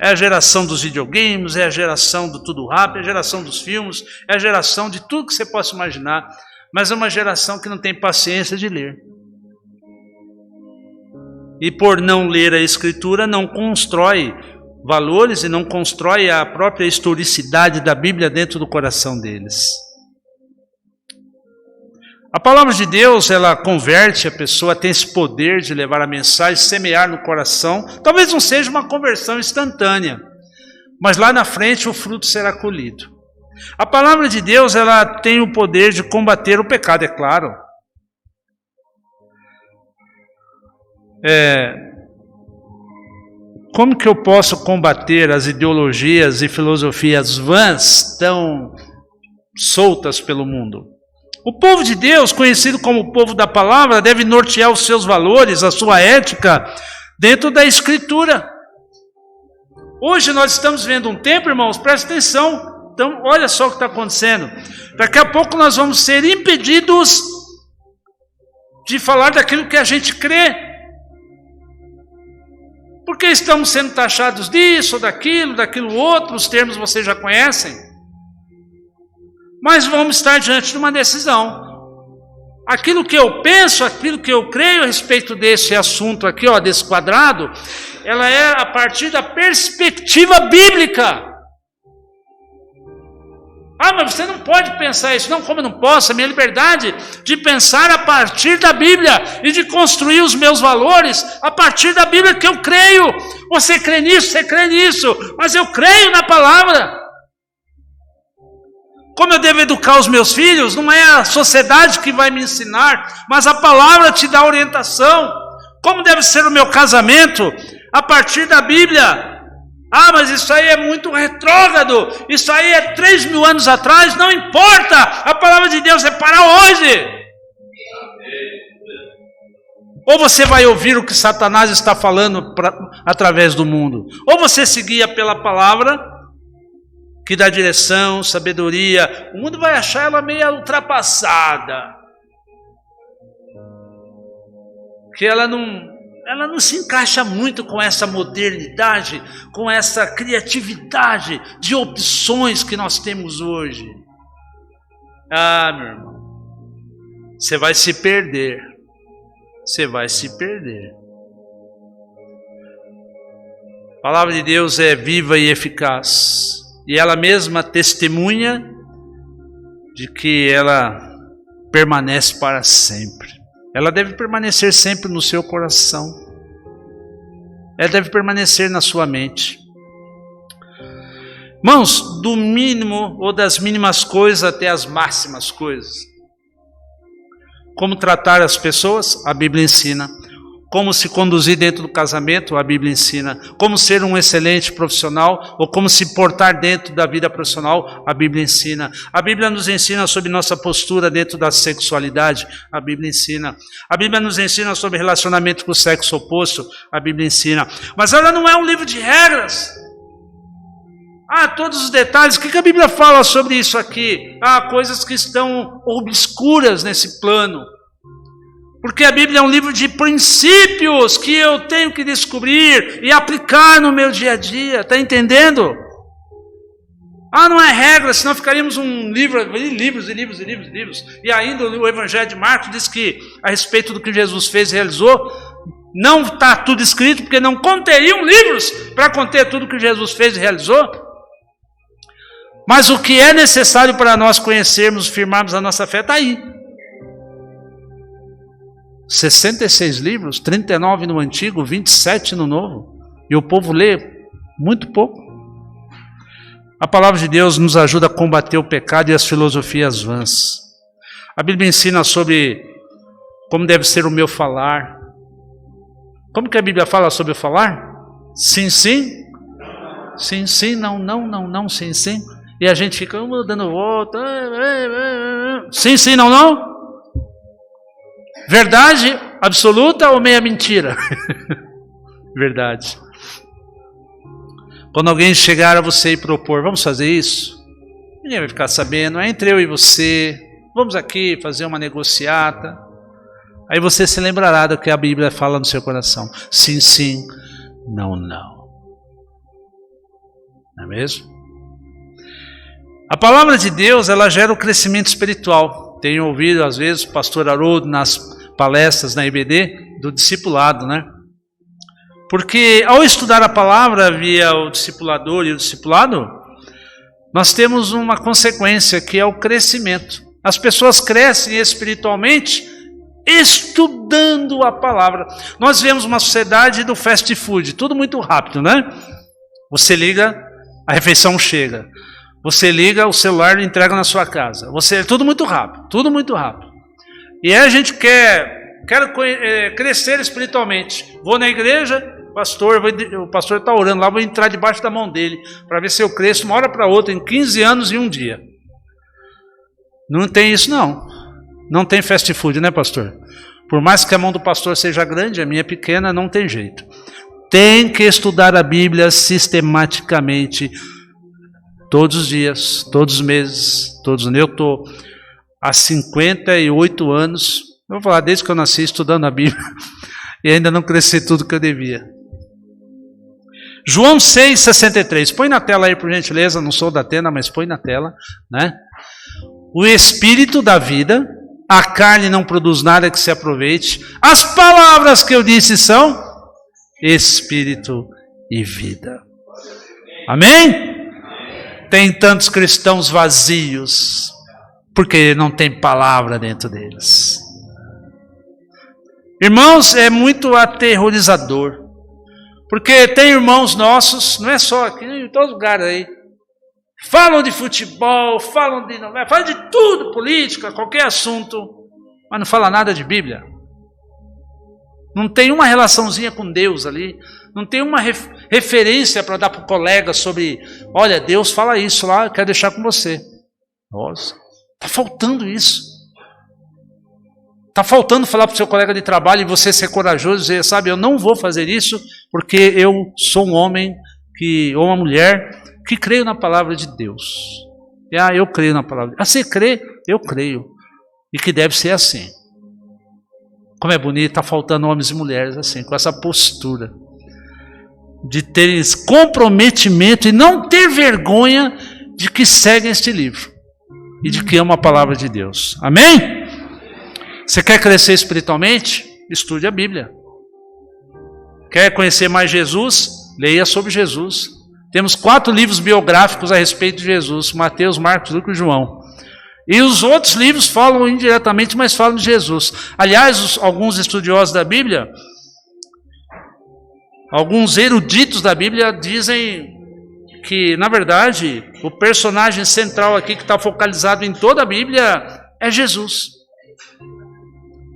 É a geração dos videogames, é a geração do tudo rápido, é a geração dos filmes, é a geração de tudo que você possa imaginar, mas é uma geração que não tem paciência de ler. E por não ler a Escritura, não constrói valores e não constrói a própria historicidade da Bíblia dentro do coração deles. A palavra de Deus, ela converte a pessoa, tem esse poder de levar a mensagem, semear no coração. Talvez não seja uma conversão instantânea, mas lá na frente o fruto será colhido. A palavra de Deus, ela tem o poder de combater o pecado, é claro. Como que eu posso combater as ideologias e filosofias vãs tão soltas pelo mundo? O povo de Deus, conhecido como o povo da palavra, deve nortear os seus valores, a sua ética, dentro da Escritura. Hoje nós estamos vendo um tempo, irmãos, presta atenção. Então, olha só o que está acontecendo. Daqui a pouco nós vamos ser impedidos de falar daquilo que a gente crê. Porque estamos sendo taxados disso, daquilo outro, os termos vocês já conhecem. Mas vamos estar diante de uma decisão. Aquilo que eu penso, aquilo que eu creio a respeito desse assunto aqui, desse quadrado, ela é a partir da perspectiva bíblica. Mas você não pode pensar isso. Não, como eu não posso? A minha liberdade de pensar a partir da Bíblia e de construir os meus valores a partir da Bíblia que eu creio. Você crê nisso, você crê nisso, mas eu creio na palavra. Como eu devo educar os meus filhos, não é a sociedade que vai me ensinar, mas a palavra te dá orientação. Como deve ser o meu casamento? A partir da Bíblia. Mas isso aí é muito retrógrado, isso aí é 3.000 anos atrás, não importa, a palavra de Deus é para hoje. Ou você vai ouvir o que Satanás está falando através do mundo, ou você se guia pela palavra, que dá direção, sabedoria. O mundo vai achar ela meio ultrapassada, que ela não se encaixa muito com essa modernidade, com essa criatividade de opções que nós temos hoje. Meu irmão, você vai se perder. Você vai se perder. A palavra de Deus é viva e eficaz. E ela mesma testemunha de que ela permanece para sempre. Ela deve permanecer sempre no seu coração. Ela deve permanecer na sua mente. Irmãos, do mínimo ou das mínimas coisas até as máximas coisas. Como tratar as pessoas? A Bíblia ensina. Como se conduzir dentro do casamento? A Bíblia ensina. Como ser um excelente profissional ou como se portar dentro da vida profissional? A Bíblia ensina. A Bíblia nos ensina sobre nossa postura dentro da sexualidade? A Bíblia ensina. A Bíblia nos ensina sobre relacionamento com o sexo oposto? A Bíblia ensina. Mas ela não é um livro de regras. Todos os detalhes. O que a Bíblia fala sobre isso aqui? Coisas que estão obscuras nesse plano. Porque a Bíblia é um livro de princípios que eu tenho que descobrir e aplicar no meu dia a dia. Está entendendo? Não é regra, senão ficaríamos um livro, livros. E ainda o Evangelho de Marcos diz que a respeito do que Jesus fez e realizou, não está tudo escrito, porque não conteriam livros para conter tudo que Jesus fez e realizou. Mas o que é necessário para nós conhecermos, firmarmos a nossa fé, está aí. 66 livros, 39 no Antigo, 27 no Novo. E o povo lê muito pouco. A palavra de Deus nos ajuda a combater o pecado e as filosofias vãs. A Bíblia ensina sobre como deve ser o meu falar. Como que a Bíblia fala sobre o falar? Sim, sim. Sim, sim, não, não, não, não, sim, sim. E a gente fica dando volta. Sim, sim, não, não. Verdade absoluta ou meia mentira? Verdade. Quando alguém chegar a você e propor, vamos fazer isso? Ninguém vai ficar sabendo, é entre eu e você. Vamos aqui fazer uma negociata. Aí você se lembrará do que a Bíblia fala no seu coração. Sim, sim, não, não. Não é mesmo? A palavra de Deus, ela gera o crescimento espiritual. Tenho ouvido, às vezes, o pastor Haroldo nas palestras na IBD, do discipulado, né? Porque ao estudar a palavra via o discipulador e o discipulado, nós temos uma consequência que é o crescimento. As pessoas crescem espiritualmente estudando a palavra. Nós vemos uma sociedade do fast food, tudo muito rápido, né? Você liga, a refeição chega. Você liga, o celular entrega na sua casa. Tudo muito rápido, tudo muito rápido. E aí a gente quer crescer espiritualmente. Vou na igreja, o pastor está orando lá, vou entrar debaixo da mão dele, para ver se eu cresço uma hora para outra, em 15 anos e um dia. Não tem isso não. Não tem fast food, né, pastor? Por mais que a mão do pastor seja grande, a minha é pequena, não tem jeito. Tem que estudar a Bíblia sistematicamente, todos os dias, todos os meses, todos os anos. Eu estou há 58 anos, eu vou falar desde que eu nasci estudando a Bíblia, e ainda não cresci tudo que eu devia. João 6,63, põe na tela aí por gentileza, não sou da Atena, mas põe na tela, né? O Espírito da vida, a carne não produz nada que se aproveite, as palavras que eu disse são Espírito e vida. Amém? Tem tantos cristãos vazios, porque não tem palavra dentro deles. Irmãos, é muito aterrorizador, porque tem irmãos nossos, não é só aqui, em todo lugar aí, falam de futebol, falam de novela, falam de tudo, política, qualquer assunto, mas não fala nada de Bíblia. Não tem uma relaçãozinha com Deus ali, não tem uma referência para dar para o colega sobre, olha, Deus fala isso lá, eu quero deixar com você. Nossa, está faltando isso. Está faltando falar para o seu colega de trabalho e você ser corajoso e dizer, sabe, eu não vou fazer isso porque eu sou um homem ou uma mulher que creio na palavra de Deus. Eu creio na palavra. Você crê? Eu creio. E que deve ser assim. Como é bonito, está faltando homens e mulheres assim, com essa postura de terem comprometimento e não ter vergonha de que seguem este livro e de que amam a palavra de Deus. Amém? Você quer crescer espiritualmente? Estude a Bíblia. Quer conhecer mais Jesus? Leia sobre Jesus. Temos 4 livros biográficos a respeito de Jesus: Mateus, Marcos, Lucas e João. E os outros livros falam indiretamente, mas falam de Jesus. Aliás, alguns estudiosos da Bíblia, alguns eruditos da Bíblia dizem que, na verdade, o personagem central aqui que está focalizado em toda a Bíblia é Jesus.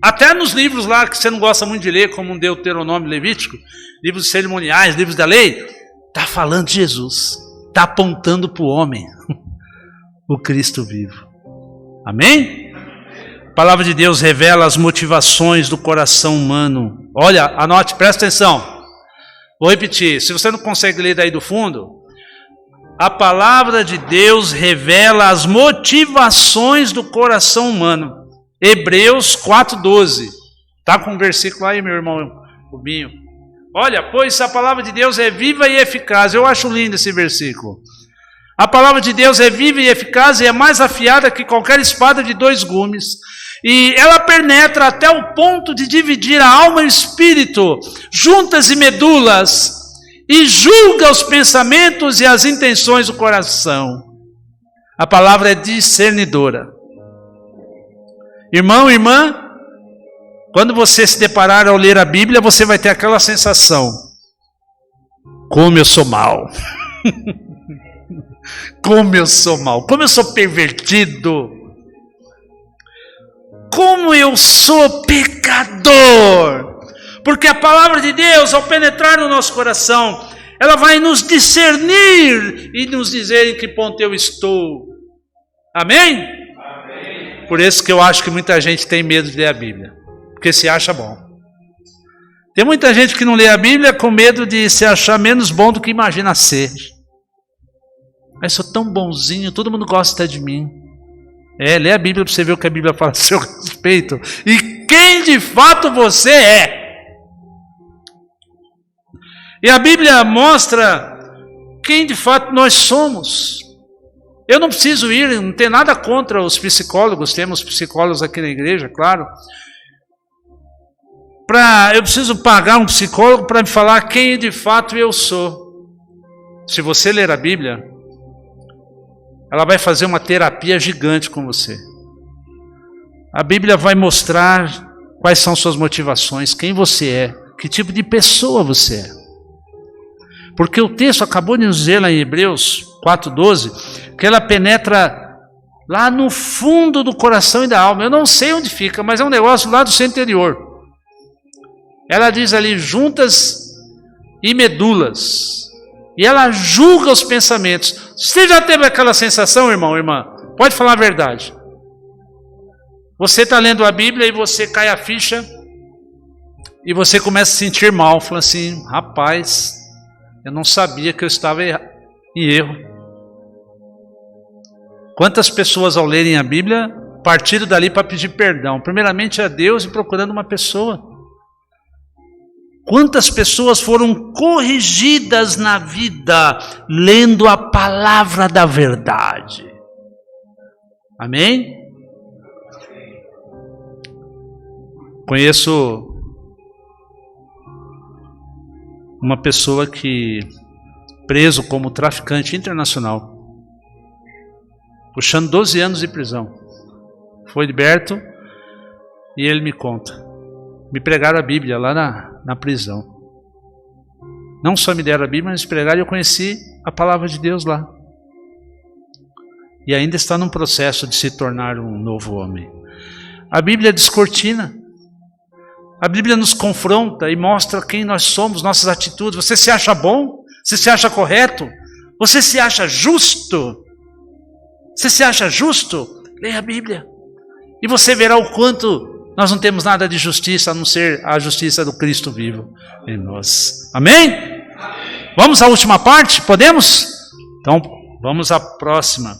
Até nos livros lá que você não gosta muito de ler, como Deuteronômio, Levítico, livros cerimoniais, livros da lei, está falando de Jesus, está apontando para o homem, o Cristo vivo. Amém? A palavra de Deus revela as motivações do coração humano. Olha, anote, presta atenção. Vou repetir, se você não consegue ler daí do fundo, a palavra de Deus revela as motivações do coração humano. Hebreus 4,12. Está com um versículo aí, meu irmão Rubinho. Olha, pois a palavra de Deus é viva e eficaz. Eu acho lindo esse versículo. A palavra de Deus é viva e eficaz e é mais afiada que qualquer espada de 2 gumes. E ela penetra até o ponto de dividir a alma e o espírito, juntas e medulas, e julga os pensamentos e as intenções do coração. A palavra é discernidora. Irmão, irmã, quando você se deparar ao ler a Bíblia, você vai ter aquela sensação: como eu sou mal. Como eu sou mal. Como eu sou pervertido. Como eu sou pecador. Porque a palavra de Deus, ao penetrar no nosso coração, ela vai nos discernir e nos dizer em que ponto eu estou. Amém? Amém. Por isso que eu acho que muita gente tem medo de ler a Bíblia, porque se acha bom. Tem muita gente que não lê a Bíblia com medo de se achar menos bom do que imagina ser. Mas sou tão bonzinho, todo mundo gosta de mim. Lê a Bíblia para você ver o que a Bíblia fala a seu respeito e quem de fato você é. E a Bíblia mostra quem de fato nós somos. Eu não preciso ir, não tem nada contra os psicólogos, temos psicólogos aqui na igreja, claro. Eu preciso pagar um psicólogo para me falar quem de fato eu sou. Se você ler a Bíblia, ela vai fazer uma terapia gigante com você. A Bíblia vai mostrar quais são suas motivações, quem você é, que tipo de pessoa você é. Porque o texto acabou de nos dizer lá em Hebreus 4:12, que ela penetra lá no fundo do coração e da alma. Eu não sei onde fica, mas é um negócio lá do seu interior. Ela diz ali, juntas e medulas. E ela julga os pensamentos. Você já teve aquela sensação, irmão, irmã? Pode falar a verdade. Você está lendo a Bíblia e você cai a ficha e você começa a se sentir mal. Fala assim, rapaz, eu não sabia que eu estava em erro. Quantas pessoas ao lerem a Bíblia partiram dali para pedir perdão? Primeiramente a Deus e procurando uma pessoa. Quantas pessoas foram corrigidas na vida lendo a palavra da verdade? Amém? Conheço uma pessoa que preso como traficante internacional, puxando 12 anos de prisão, foi liberto e ele me conta. Me pregaram a Bíblia lá na prisão. Não só me deram a Bíblia, mas me pregaram e eu conheci a palavra de Deus lá. E ainda está num processo de se tornar um novo homem. A Bíblia descortina. A Bíblia nos confronta e mostra quem nós somos, nossas atitudes. Você se acha bom? Você se acha correto? Você se acha justo? Você se acha justo? Leia a Bíblia. E você verá o quanto nós não temos nada de justiça, a não ser a justiça do Cristo vivo em nós. Amém? Amém. Vamos à última parte? Podemos? Então, vamos à próxima.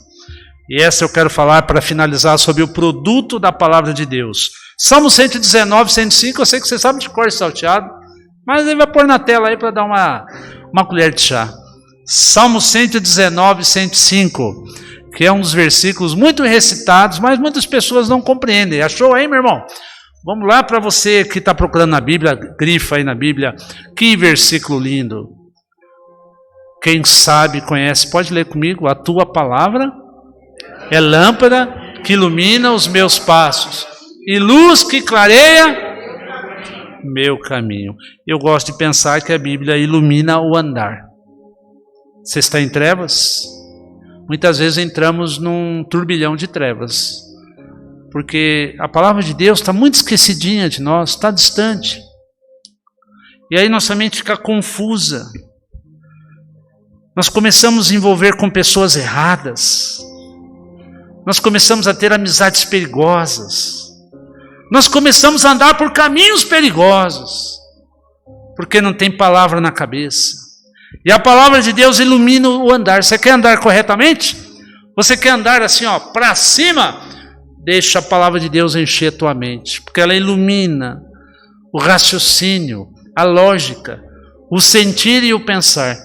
E essa eu quero falar para finalizar sobre o produto da palavra de Deus. Salmo 119, 105, eu sei que você sabe de cor e salteado, mas ele vai pôr na tela aí para dar uma colher de chá. Salmo 119, 105, que é um dos versículos muito recitados, mas muitas pessoas não compreendem. Achou aí, meu irmão? Vamos lá, para você que está procurando na Bíblia, grifa aí na Bíblia, que versículo lindo. Quem sabe, conhece, pode ler comigo. A tua palavra é lâmpada que ilumina os meus passos e luz que clareia meu caminho. Eu gosto de pensar que a Bíblia ilumina o andar. Você está em trevas? Muitas vezes entramos num turbilhão de trevas, porque a palavra de Deus está muito esquecidinha de nós, está distante. E aí nossa mente fica confusa. Nós começamos a envolver com pessoas erradas. Nós começamos a ter amizades perigosas. Nós começamos a andar por caminhos perigosos, porque não tem palavra na cabeça. E a palavra de Deus ilumina o andar. Você quer andar corretamente? Você quer andar assim, ó, para cima? Deixa a palavra de Deus encher a tua mente, porque ela ilumina o raciocínio, a lógica, o sentir e o pensar.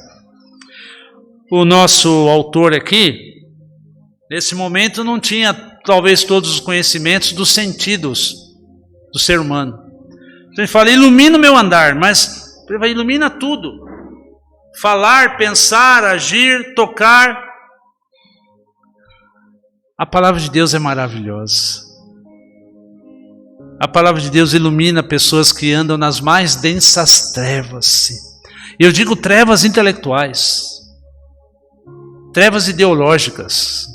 O nosso autor aqui, nesse momento, não tinha talvez todos os conhecimentos dos sentidos do ser humano. Então ele fala, ilumina o meu andar, mas ilumina tudo. Falar, pensar, agir, tocar. A palavra de Deus é maravilhosa. A palavra de Deus ilumina pessoas que andam nas mais densas trevas. Eu digo trevas intelectuais, trevas ideológicas,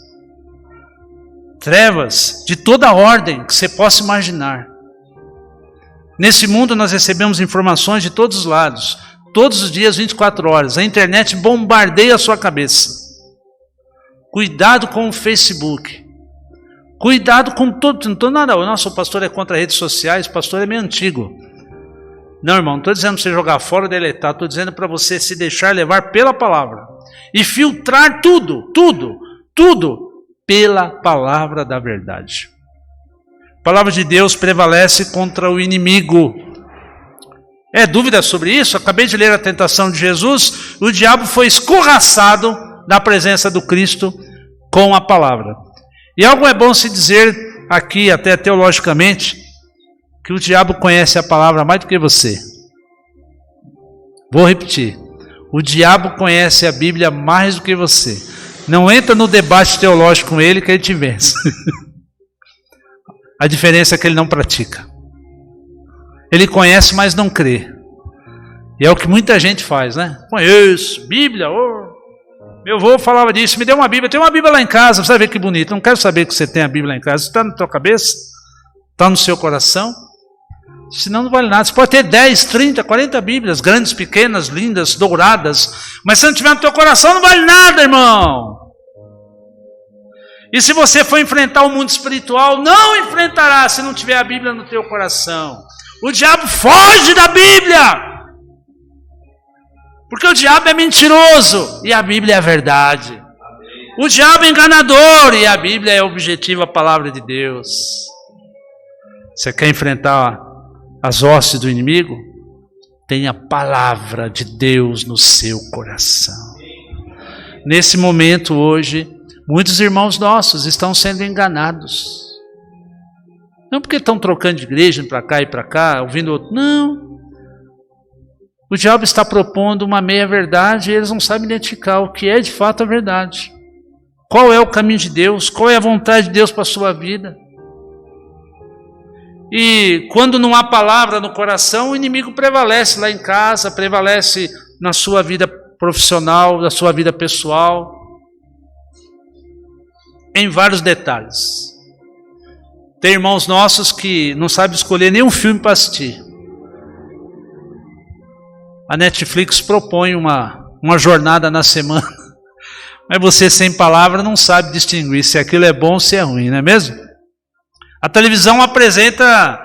trevas de toda ordem que você possa imaginar. Nesse mundo nós recebemos informações de todos os lados, todos os dias, 24 horas. A internet bombardeia a sua cabeça. Cuidado com o Facebook. Cuidado com tudo. Não estou nada. O nosso pastor é contra redes sociais, o pastor é meio antigo. Não, irmão, não estou dizendo para você jogar fora ou deletar, estou dizendo para você se deixar levar pela palavra. E filtrar tudo pela palavra da verdade. A palavra de Deus prevalece contra o inimigo. É dúvida sobre isso? Acabei de ler a tentação de Jesus. O diabo foi escorraçado da presença do Cristo com a palavra. E algo é bom se dizer aqui, até teologicamente, que o diabo conhece a palavra mais do que você. Vou repetir. O diabo conhece a Bíblia mais do que você. Não entra no debate teológico com ele que ele te vence. A diferença é que ele não pratica. Ele conhece, mas não crê. E é o que muita gente faz, né? Conheço, Bíblia, meu avô falava disso, me deu uma Bíblia, tem uma Bíblia lá em casa, você vai ver que bonito. Não quero saber que você tem a Bíblia lá em casa, está na tua cabeça, está no seu coração, senão não vale nada. Você pode ter 10, 30, 40 Bíblias, grandes, pequenas, lindas, douradas, mas se não tiver no teu coração não vale nada, irmão. E se você for enfrentar o mundo espiritual, não enfrentará se não tiver a Bíblia no teu coração. O diabo foge da Bíblia. Porque o diabo é mentiroso e a Bíblia é a verdade. O diabo é enganador e a Bíblia é objetiva, a palavra de Deus. Você quer enfrentar as hostes do inimigo? Tenha a palavra de Deus no seu coração. Nesse momento hoje, muitos irmãos nossos estão sendo enganados. Não porque estão trocando de igreja para cá e para cá, ouvindo outro. Não. O diabo está propondo uma meia-verdade e eles não sabem identificar o que é de fato a verdade. Qual é o caminho de Deus? Qual é a vontade de Deus para a sua vida? E quando não há palavra no coração, o inimigo prevalece lá em casa, prevalece na sua vida profissional, na sua vida pessoal, em vários detalhes. Tem irmãos nossos que não sabem escolher nenhum filme para assistir. A Netflix propõe uma jornada na semana, mas você sem palavra não sabe distinguir se aquilo é bom ou se é ruim, não é mesmo? A televisão apresenta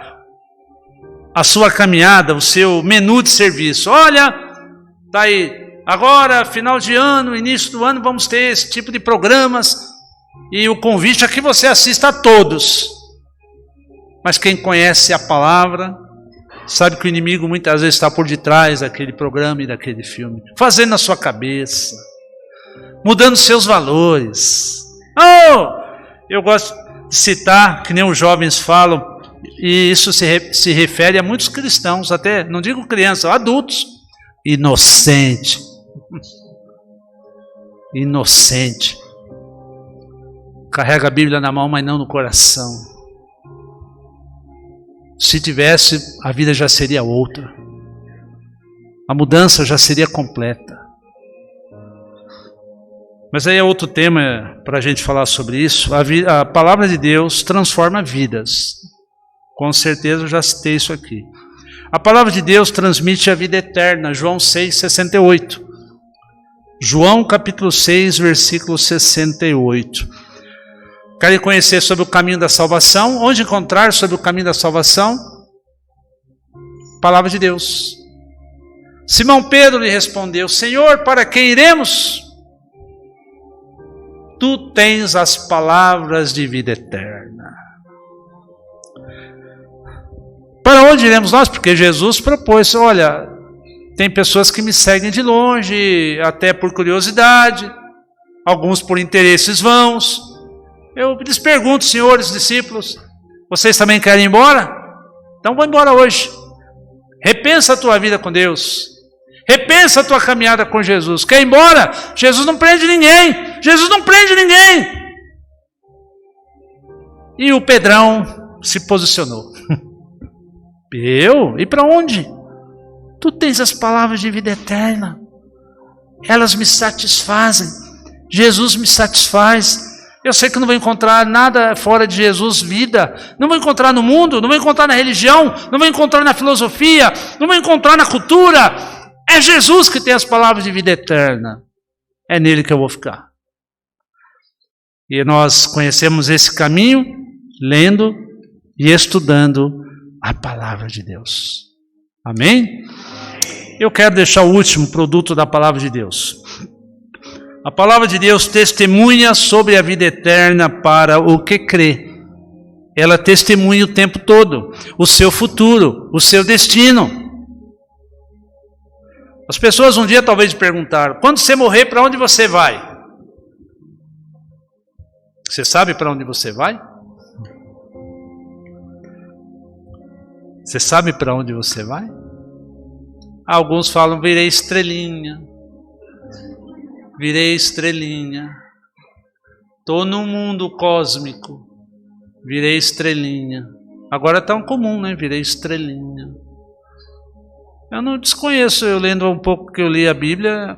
a sua caminhada, o seu menu de serviço. Olha, tá aí, agora, final de ano, início do ano, vamos ter esse tipo de programas, e o convite é que você assista a todos. Mas quem conhece a palavra sabe que o inimigo muitas vezes está por detrás daquele programa e daquele filme, fazendo na sua cabeça, mudando seus valores. Eu gosto de citar, que nem os jovens falam, e isso se refere a muitos cristãos, até, não digo crianças, adultos. Inocente. Inocente. Carrega a Bíblia na mão, mas não no coração. Se tivesse, a vida já seria outra. A mudança já seria completa. Mas aí é outro tema para a gente falar sobre isso. A palavra de Deus transforma vidas. Com certeza eu já citei isso aqui. A palavra de Deus transmite a vida eterna. João 6,68. João capítulo 6, versículo 68. Querem conhecer sobre o caminho da salvação? Onde encontrar sobre o caminho da salvação? Palavra de Deus. Simão Pedro lhe respondeu: Senhor, para quem iremos? Tu tens as palavras de vida eterna. Para onde iremos nós? Porque Jesus propôs: olha, tem pessoas que me seguem de longe, até por curiosidade, alguns por interesses vãos. Eu lhes pergunto, senhores discípulos, vocês também querem ir embora? Então vão embora hoje. Repensa a tua vida com Deus. Repensa a tua caminhada com Jesus. Quer ir embora? Jesus não prende ninguém. Jesus não prende ninguém. E o Pedrão se posicionou. Eu? E para onde? Tu tens as palavras de vida eterna. Elas me satisfazem. Jesus me satisfaz. Eu sei que não vou encontrar nada fora de Jesus, vida. Não vou encontrar no mundo, não vou encontrar na religião, não vou encontrar na filosofia, não vou encontrar na cultura. É Jesus que tem as palavras de vida eterna. É nele que eu vou ficar. E nós conhecemos esse caminho lendo e estudando a palavra de Deus. Amém? Eu quero deixar o último produto da palavra de Deus. A palavra de Deus testemunha sobre a vida eterna para o que crê. Ela testemunha o tempo todo o seu futuro, o seu destino. As pessoas um dia talvez perguntaram: quando você morrer, para onde você vai? Você sabe para onde você vai? Você sabe para onde você vai? Alguns falam: virei estrelinha. Virei estrelinha. Estou num mundo cósmico. Virei estrelinha. Agora é tão comum, né? Virei estrelinha. Eu não desconheço, eu lendo um pouco que eu li a Bíblia,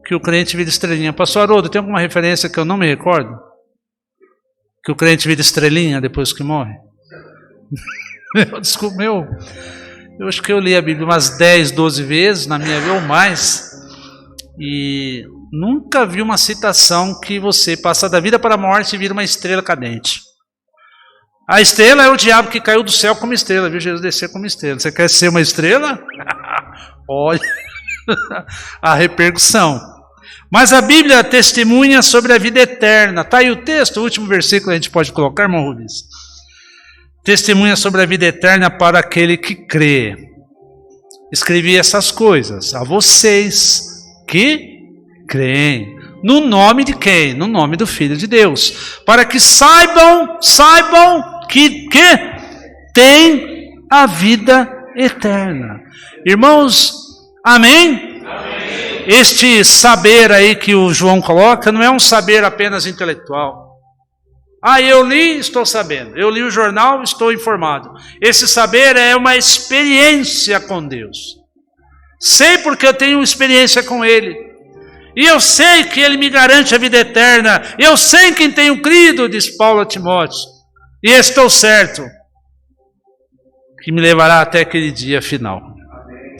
que o crente vira estrelinha. Pastor Haroldo, tem alguma referência que eu não me recordo? Que o crente vira estrelinha depois que morre? Desculpa, eu acho que eu li a Bíblia umas 10, 12 vezes na minha vida ou mais, e nunca vi uma citação que você passa da vida para a morte e vira uma estrela cadente. A estrela é o diabo que caiu do céu como estrela, viu Jesus descer como estrela. Você quer ser uma estrela? Olha a repercussão. Mas a Bíblia testemunha sobre a vida eterna. Está aí o texto, o último versículo a gente pode colocar, irmão Rubens. Testemunha sobre a vida eterna para aquele que crê. Escrevi essas coisas a vocês que creem. No nome de quem? No nome do Filho de Deus. Para que saibam que tem a vida eterna. Irmãos, amém? Amém? Este saber aí que o João coloca não é um saber apenas intelectual. Ah, eu li, estou sabendo. Eu li o jornal, estou informado. Esse saber é uma experiência com Deus. Sei porque eu tenho experiência com Ele. E eu sei que Ele me garante a vida eterna. Eu sei em quem tenho crido, diz Paulo a Timóteo. E estou certo que me levará até aquele dia final.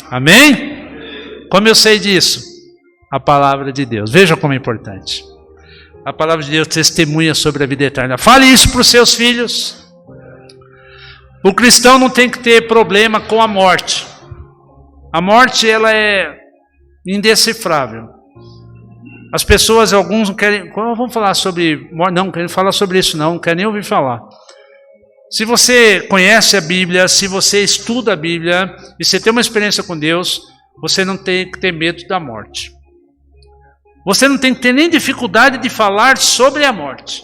Amém? Como eu sei disso? A palavra de Deus. Veja como é importante. A palavra de Deus testemunha sobre a vida eterna. Fale isso para os seus filhos. O cristão não tem que ter problema com a morte. A morte, ela é indecifrável. As pessoas, alguns não querem... Vamos falar sobre... Não querem falar sobre isso não querem nem ouvir falar. Se você conhece a Bíblia, se você estuda a Bíblia, e você tem uma experiência com Deus, você não tem que ter medo da morte. Você não tem que ter nem dificuldade de falar sobre a morte.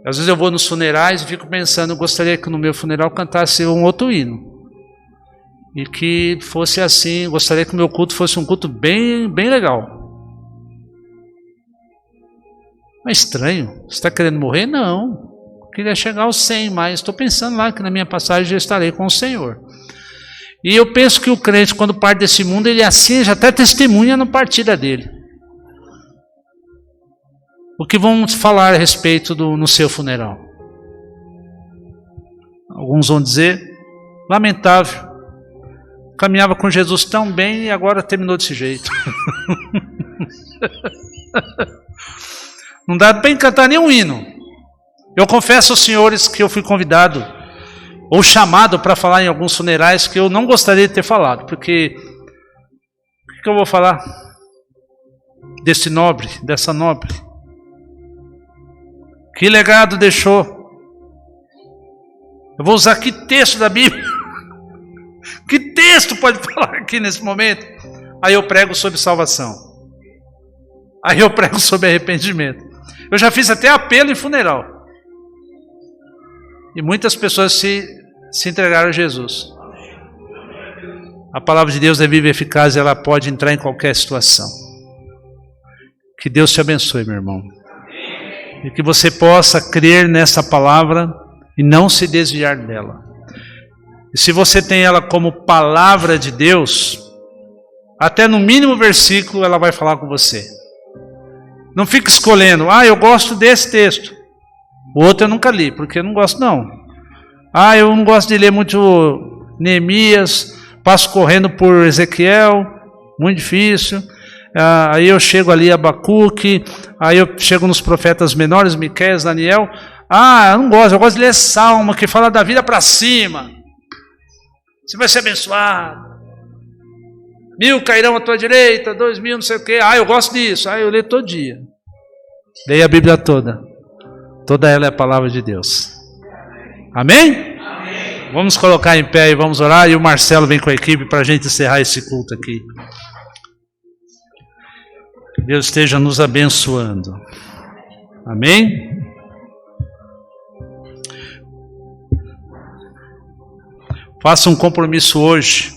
Às vezes eu vou nos funerais e fico pensando, eu gostaria que no meu funeral cantasse um outro hino. E que fosse assim, gostaria que o meu culto fosse um culto bem legal. É estranho. Você está querendo morrer? Não. Queria chegar aos 100, mas estou pensando lá que na minha passagem eu estarei com o Senhor. E eu penso que o crente, quando parte desse mundo, ele assim já até testemunha na partida dele. O que vão falar a respeito no seu funeral? Alguns vão dizer, lamentável. Caminhava com Jesus tão bem e agora terminou desse jeito. Não dá para cantar nenhum hino. Eu confesso aos senhores que eu fui convidado ou chamado para falar em alguns funerais que eu não gostaria de ter falado, porque o que eu vou falar desse nobre, dessa nobre? Que legado deixou? Eu vou usar que texto da Bíblia? Que texto pode falar aqui nesse momento? Aí eu prego sobre salvação. Aí eu prego sobre arrependimento. Eu já fiz até apelo em funeral. E muitas pessoas se entregaram a Jesus. A palavra de Deus é viva e eficaz, ela pode entrar em qualquer situação. Que Deus te abençoe, meu irmão. e que você possa crer nessa palavra e não se desviar dela. E se você tem ela como palavra de Deus, até no mínimo versículo ela vai falar com você. Não fique escolhendo, eu gosto desse texto, o outro eu nunca li, porque eu não gosto não. Eu não gosto de ler muito Neemias, passo correndo por Ezequiel, muito difícil. Aí eu chego ali a Abacuque, aí eu chego nos profetas menores, Miqueias, Daniel. Eu não gosto, eu gosto de ler Salmo, que fala da vida para cima. Você vai ser abençoado. 1000 cairão à tua direita, 2000 não sei o quê. Eu gosto disso, eu leio todo dia. Leia a Bíblia toda. Toda ela é a palavra de Deus. Amém? Amém. Vamos colocar em pé e vamos orar. E o Marcelo vem com a equipe para a gente encerrar esse culto aqui. Que Deus esteja nos abençoando. Amém? Faça um compromisso hoje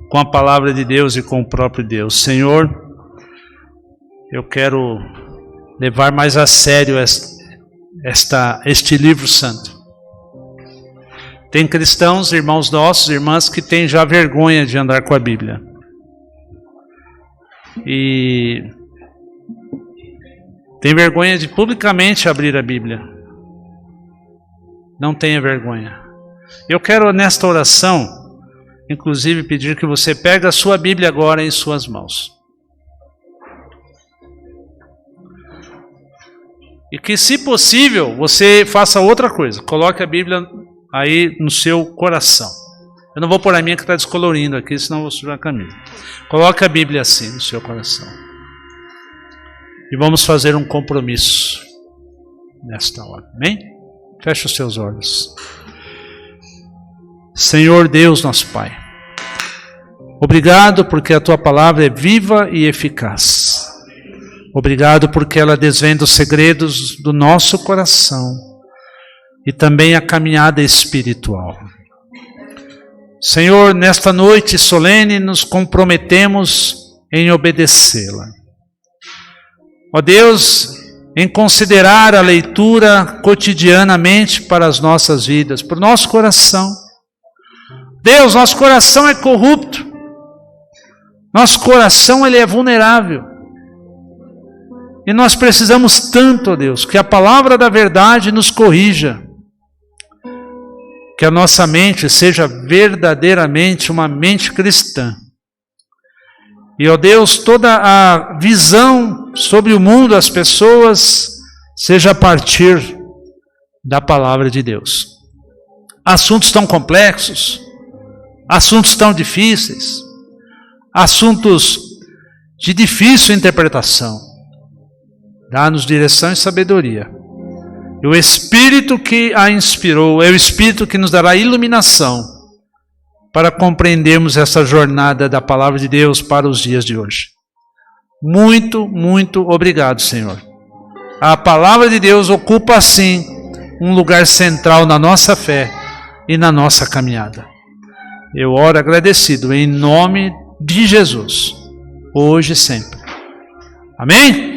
com a palavra de Deus e com o próprio Deus. Senhor, eu quero levar mais a sério este livro santo. Tem cristãos, irmãos nossos, irmãs, que têm já vergonha de andar com a Bíblia. E tem vergonha de publicamente abrir a Bíblia. Não tenha vergonha. Eu quero nesta oração, inclusive, pedir que você pegue a sua Bíblia agora em suas mãos. E que, se possível, você faça outra coisa. Coloque a Bíblia aí no seu coração. Eu não vou pôr a minha que está descolorindo aqui, senão eu vou sujar a camisa. Coloque a Bíblia assim no seu coração. E vamos fazer um compromisso nesta hora. Amém? Feche os seus olhos. Senhor Deus, nosso Pai, obrigado porque a Tua palavra é viva e eficaz. Obrigado porque ela desvenda os segredos do nosso coração e também a caminhada espiritual. Senhor, nesta noite solene nos comprometemos em obedecê-la. Ó Deus, em considerar a leitura cotidianamente para as nossas vidas, para o nosso coração. Deus, nosso coração é corrupto. Nosso coração ele é vulnerável. E nós precisamos tanto, ó Deus, que a palavra da verdade nos corrija. Que a nossa mente seja verdadeiramente uma mente cristã. E, ó Deus, toda a visão sobre o mundo, as pessoas, seja a partir da palavra de Deus. Assuntos tão complexos, assuntos tão difíceis, assuntos de difícil interpretação. Dá-nos direção e sabedoria. E o Espírito que a inspirou é o Espírito que nos dará iluminação para compreendermos essa jornada da palavra de Deus para os dias de hoje. Muito, muito obrigado, Senhor. A palavra de Deus ocupa, assim, um lugar central na nossa fé e na nossa caminhada. Eu oro agradecido em nome de Jesus, hoje e sempre. Amém?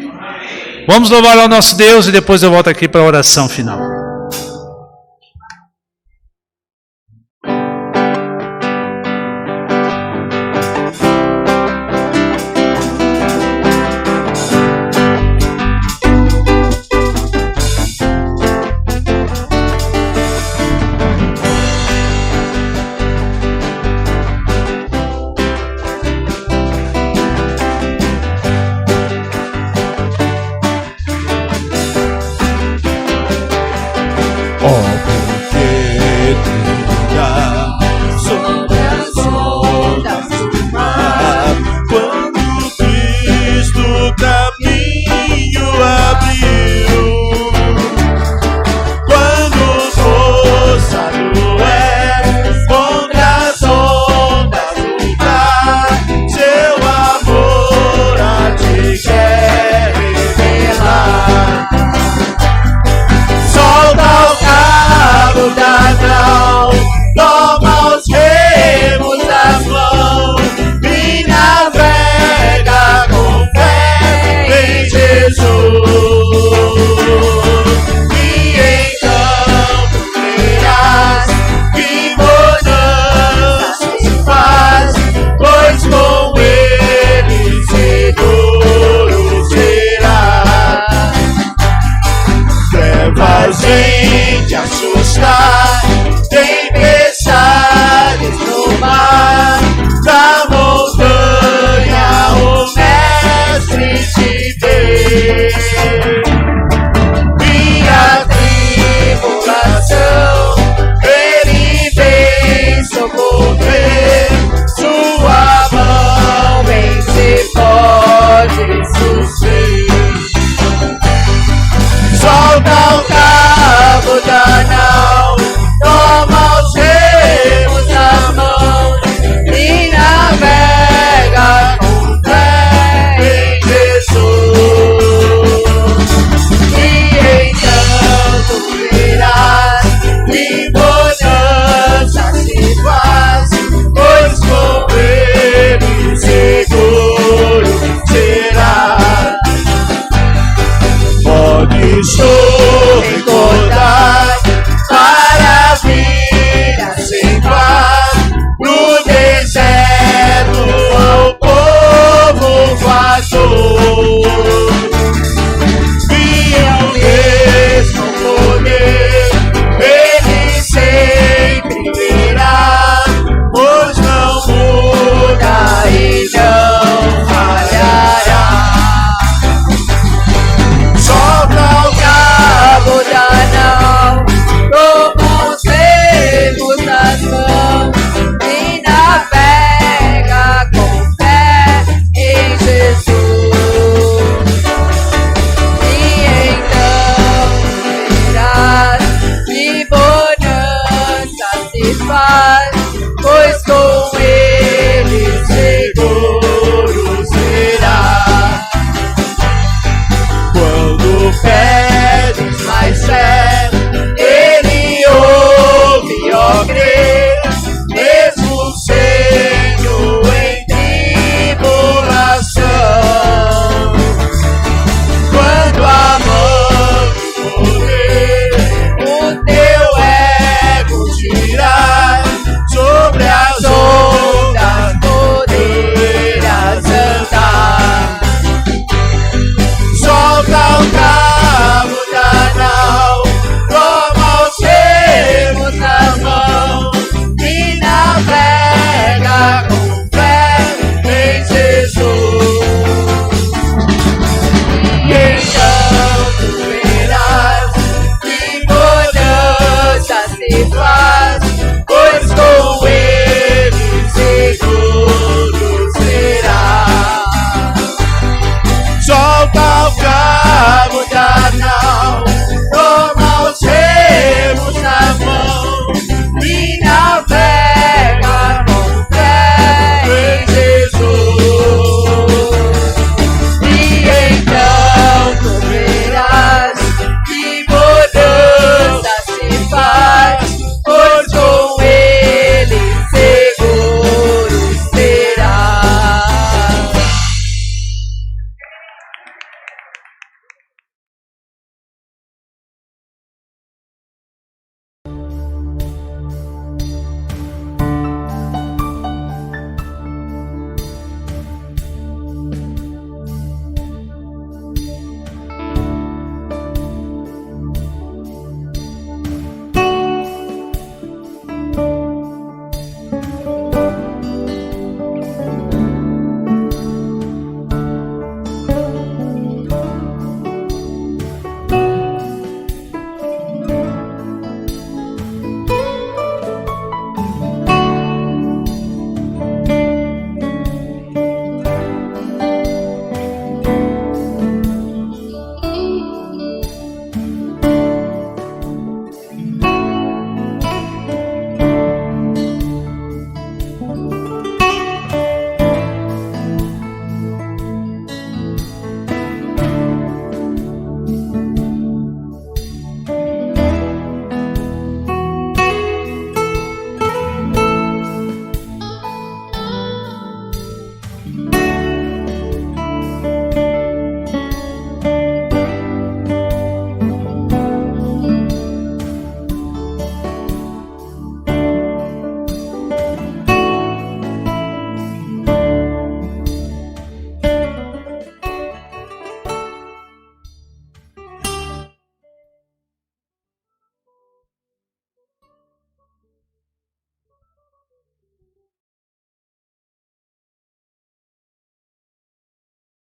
Vamos louvar ao nosso Deus e depois eu volto aqui para a oração final. desfaz, pois todo